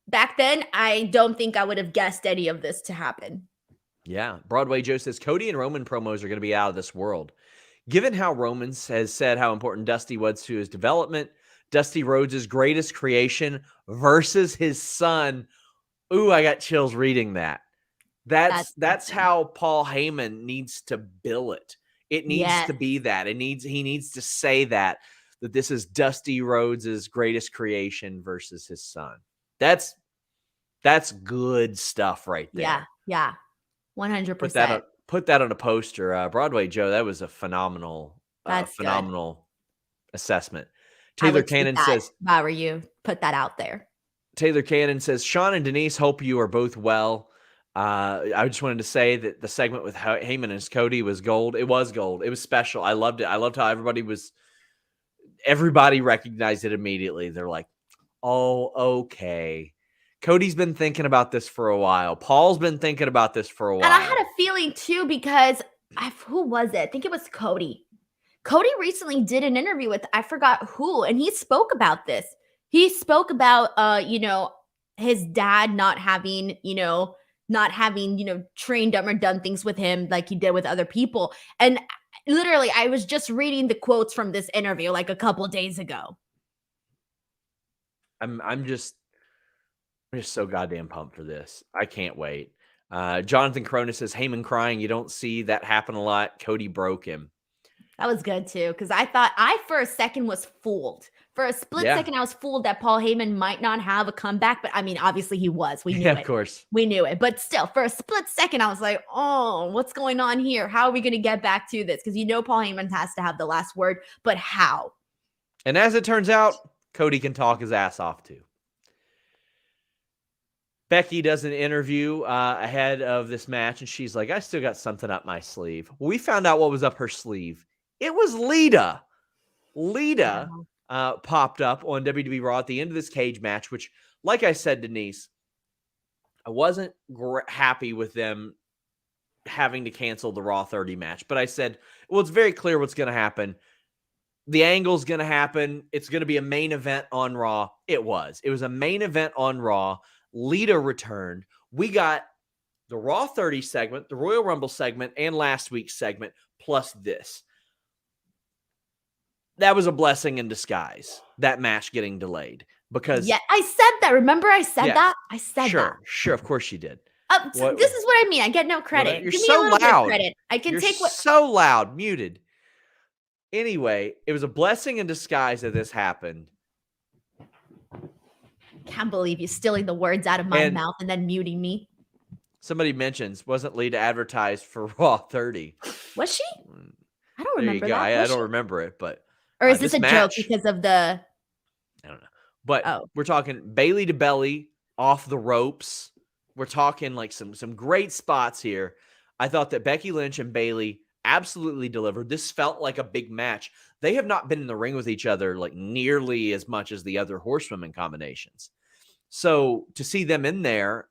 Back then, I don't think I would have guessed any of this to happen. Yeah. Broadway Joe says, Cody and Roman promos are going to be out of this world. Given how Roman has said how important Dusty was to his development, Dusty Rhodes' greatest creation versus his son. Ooh, I got chills reading that. That's how Paul Heyman needs to bill it. It needs to be that. He needs to say that this is Dusty Rhodes' greatest creation versus his son. That's good stuff right there. Yeah. 100%. Put that on a poster. Broadway Joe, that was a phenomenal assessment. Taylor Cannon says, if I were you, put that out there. Taylor Cannon says, Sean and Denise, hope you are both well. I just wanted to say that the segment with Heyman and Cody was gold. It was gold. It was special. I loved it. I loved how everybody recognized it immediately. They're like, oh, okay. Cody's been thinking about this for a while. Paul's been thinking about this for a while. And I had a feeling too, because who was it? I think it was Cody. Cody recently did an interview with, I forgot who, and he spoke about this. He spoke about, his dad not having trained him or done things with him like he did with other people. And literally, I was just reading the quotes from this interview like a couple of days ago. I'm just so goddamn pumped for this. I can't wait. Jonathan Cronus says, Heyman crying. You don't see that happen a lot. Cody broke him. That was good too, because I for a second was fooled. For a split second, I was fooled that Paul Heyman might not have a comeback, but I mean, obviously he was. We knew it. Of course. We knew it. But still, for a split second, I was like, oh, what's going on here? How are we going to get back to this? Because Paul Heyman has to have the last word, but how? And as it turns out, Cody can talk his ass off too. Becky does an interview ahead of this match, and she's like, I still got something up my sleeve. We found out what was up her sleeve. It was Lita. Lita popped up on WWE Raw at the end of this cage match, which, like I said, Denise, I wasn't happy with them having to cancel the Raw 30 match. But I said, well, it's very clear what's going to happen. The angle's going to happen. It's going to be a main event on Raw. It was. It was a main event on Raw. Lita returned. We got the Raw 30 segment, the Royal Rumble segment, and last week's segment, plus this. That was a blessing in disguise, that match getting delayed. Because yeah, I said that. Remember I said that? I said that. Sure, of course you did. This is what I mean. I get no credit. You're Give me so a little loud. bit of credit. I can take what so loud, muted. Anyway, it was a blessing in disguise that this happened. Can't believe you stealing the words out of my mouth and then muting me. Somebody mentions, wasn't Lita advertised for Raw 30? Was she? I don't remember that. I don't remember it, but or is this a joke because of the? I don't know. But we're talking Bayley to belly off the ropes. We're talking like some great spots here. I thought that Becky Lynch and Bayley absolutely delivered. This felt like a big match. They have not been in the ring with each other like nearly as much as the other horsewomen combinations. So to see them in there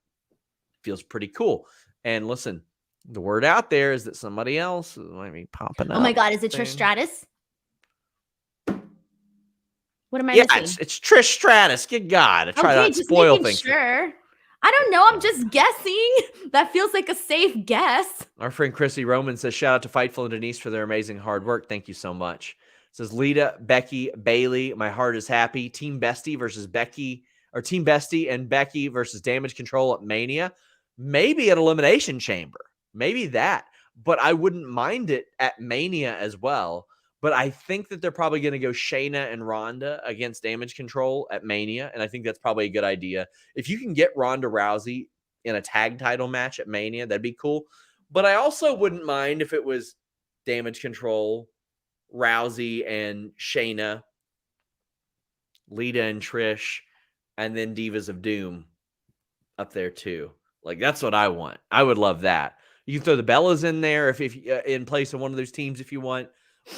feels pretty cool. And listen, the word out there is that somebody else might be popping up. Oh my God, is it Trish Stratus? What am I missing? It's Trish Stratus. Good God. I try not to spoil things. Sure. I don't know. I'm just guessing. That feels like a safe guess. Our friend Chrissy Roman says, shout out to Fightful and Denise for their amazing hard work. Thank you so much. It says Lita, Becky, Bayley, my heart is happy. Team Bestie versus Becky, or Team Bestie and Becky versus Damage Control at Mania. Maybe at Elimination Chamber. Maybe that. But I wouldn't mind it at Mania as well. But I think that they're probably going to go Shayna and Ronda against Damage Control at Mania. And I think that's probably a good idea. If you can get Ronda Rousey in a tag title match at Mania, that'd be cool. But I also wouldn't mind if it was Damage Control, Rousey and Shayna, Lita and Trish, and then Divas of Doom up there too. Like, that's what I want. I would love that. You can throw the Bellas in there if in place of one of those teams if you want.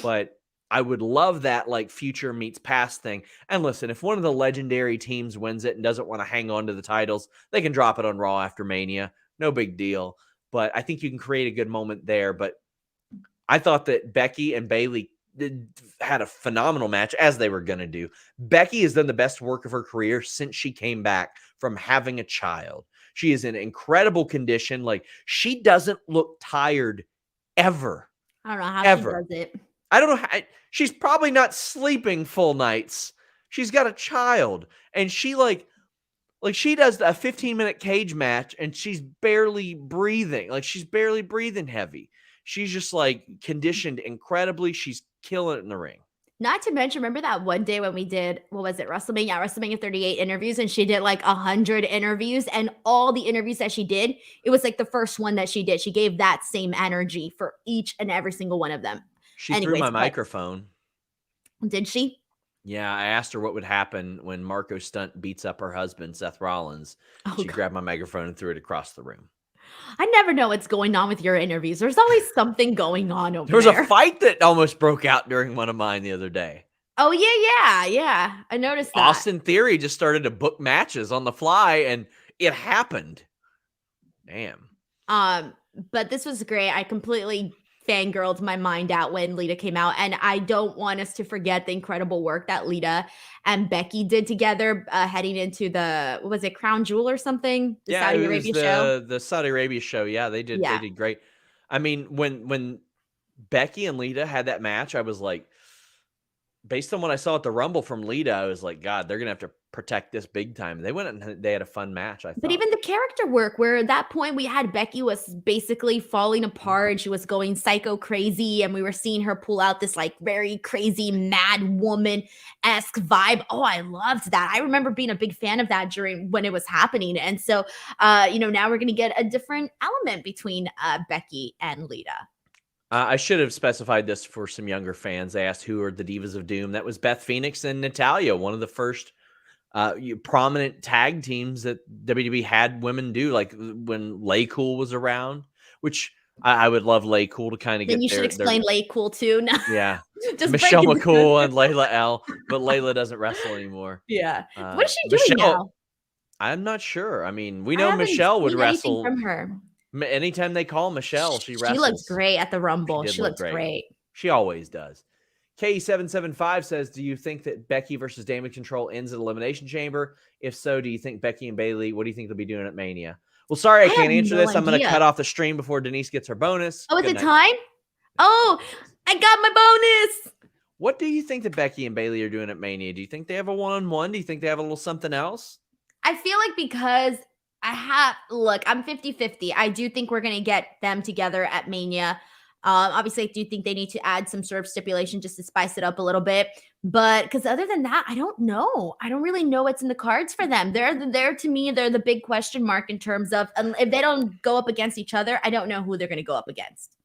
But I would love that, like, future meets past thing. And listen, if one of the legendary teams wins it and doesn't want to hang on to the titles, they can drop it on Raw after Mania. No big deal. But I think you can create a good moment there. But I thought that Becky and Bayley had a phenomenal match, as they were going to do. Becky has done the best work of her career since she came back from having a child. She is in incredible condition. Like, she doesn't look tired ever. I don't know how she does it. I don't know how. She's probably not sleeping full nights. She's got a child, and she like she does a 15-minute cage match, and she's barely breathing. Like, she's barely breathing heavy. She's just like conditioned incredibly. She's killing it in the ring. Not to mention, remember that one day when we did, what was it, WrestleMania 38 interviews, and she did like 100 interviews, and all the interviews that she did, it was like the first one that she did. She gave that same energy for each and every single one of them. She threw my microphone. Did she? Yeah, I asked her what would happen when Marco Stunt beats up her husband, Seth Rollins. She grabbed my microphone and threw it across the room. I never know what's going on with your interviews. There's always something going on over there. There was a fight that almost broke out during one of mine the other day. Oh, yeah. I noticed that. Austin Theory just started to book matches on the fly, and it happened. Damn. But this was great. I completely fangirled my mind out when Lita came out, and I don't want us to forget the incredible work that Lita and Becky did together heading into the, what was it, Crown Jewel or something? The Saudi Arabia show. The Saudi Arabia show. Yeah, they did. Yeah. They did great. I mean, when Becky and Lita had that match, I was like, based on what I saw at the Rumble from Lita, I was like, God, they're going to have to protect this big time. They went and they had a fun match, I thought. But even the character work, where at that point we had Becky was basically falling apart and she was going psycho crazy, and we were seeing her pull out this like very crazy mad woman-esque vibe. Oh, I loved that. I remember being a big fan of that during when it was happening. And so, now we're going to get a different element between Becky and Lita. I should have specified this for some younger fans. They asked who are the Divas of Doom. That was Beth Phoenix and Natalya, one of the first prominent tag teams that WWE had women do, like when Lay Cool was around, which I would love Lay Cool to kind of get. Then you should explain Lay Cool too. No. Yeah. Just Michelle McCool and Layla L, but Layla doesn't wrestle anymore. Yeah. What is she doing now? I'm not sure. I mean, we know Michelle would wrestle. From her. Anytime they call Michelle, she wrestles. She looks great at the Rumble. She looks great. She always does. K775 says, do you think that Becky versus Damage Control ends at Elimination Chamber? If so, do you think Becky and Bayley, what do you think they'll be doing at Mania? Well, sorry, I can't answer this. I'm going to cut off the stream before Denise gets her bonus. Oh, is it time? Oh, I got my bonus. What do you think that Becky and Bayley are doing at Mania? Do you think they have a one-on-one? Do you think they have a little something else? I feel like because I'm 50-50. I do think we're going to get them together at Mania. Obviously, I do think they need to add some sort of stipulation just to spice it up a little bit. But because other than that, I don't know. I don't really know what's in the cards for them. To me, they're the big question mark in terms of if they don't go up against each other, I don't know who they're going to go up against.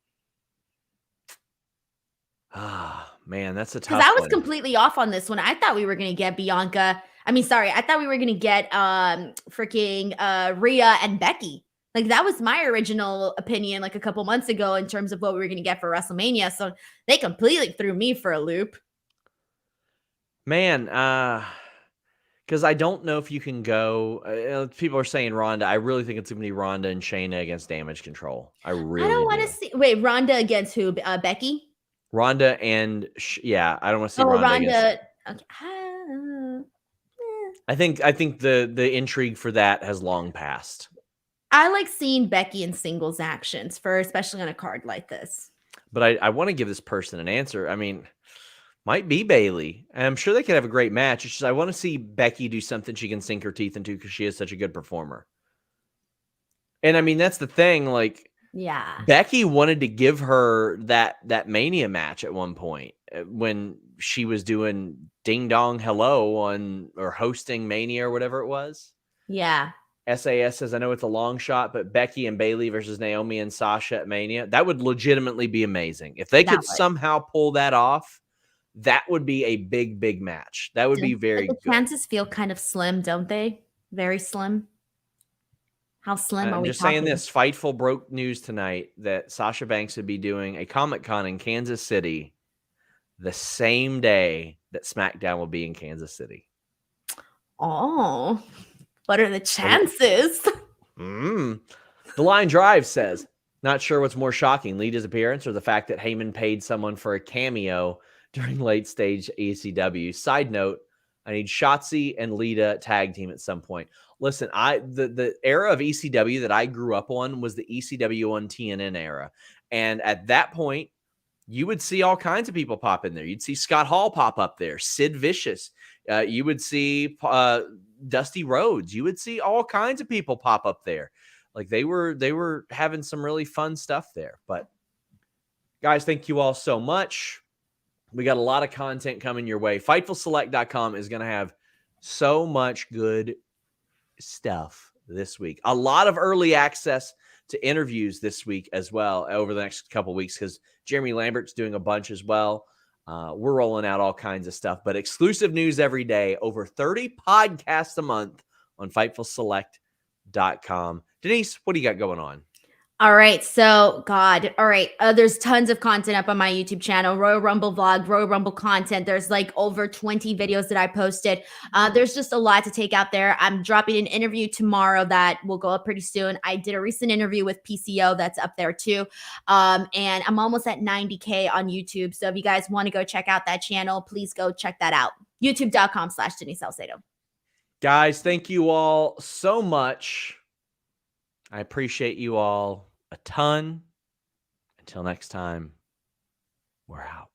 Ah, man, that's a tough one. Because I was completely off on this one. I thought we were going to get Bianca. I thought we were going to get freaking Rhea and Becky. Like, that was my original opinion like a couple months ago in terms of what we were going to get for WrestleMania. So they completely threw me for a loop. Man, because I don't know if you can go. People are saying Ronda. I really think it's going to be Ronda and Shayna against Damage Control. I don't want to see. Wait, Ronda against who? Becky? Ronda and I don't want to see Ronda against. Okay. I think the intrigue for that has long passed. I like seeing Becky in singles actions especially on a card like this. But I want to give this person an answer. I mean, might be Bayley. And I'm sure they could have a great match. It's just I want to see Becky do something she can sink her teeth into because she is such a good performer. And I mean, that's the thing. Like, yeah, Becky wanted to give her that Mania match at one point when she was doing Ding Dong Hello or hosting Mania or whatever it was. Yeah. SAS says, I know it's a long shot, but Becky and Bayley versus Naomi and Sasha at Mania, that would legitimately be amazing. If they could somehow pull that off, that would be a big, big match. That would be very good. The chances feel kind of slim, don't they? Very slim. How slim are we talking? I'm just saying this. Fightful broke news tonight that Sasha Banks would be doing a Comic-Con in Kansas City the same day that SmackDown will be in Kansas City. Oh, what are the chances? The Line Drive says, not sure what's more shocking, Lita's appearance or the fact that Heyman paid someone for a cameo during late stage ECW. Side note, I need Shotzi and Lita tag team at some point. Listen, the era of ECW that I grew up on was the ECW on TNN era. And at that point, you would see all kinds of people pop in there. You'd see Scott Hall pop up there, Sid Vicious. You would see Dusty Rhodes. You would see all kinds of people pop up there. Like they were having some really fun stuff there. But guys, thank you all so much. We got a lot of content coming your way. FightfulSelect.com is going to have so much good stuff this week. A lot of early access to interviews this week as well over the next couple of weeks because Jeremy Lambert's doing a bunch as well. We're rolling out all kinds of stuff, but exclusive news every day, over 30 podcasts a month on FightfulSelect.com. Denise, what do you got going on? All right. So, there's tons of content up on my YouTube channel, Royal Rumble vlog, Royal Rumble content. There's like over 20 videos that I posted. There's just a lot to take out there. I'm dropping an interview tomorrow that will go up pretty soon. I did a recent interview with PCO that's up there too. And I'm almost at 90K on YouTube. So if you guys want to go check out that channel, please go check that out. YouTube.com/Denise Salcedo. Guys, thank you all so much. I appreciate you all a ton. Until next time, we're out.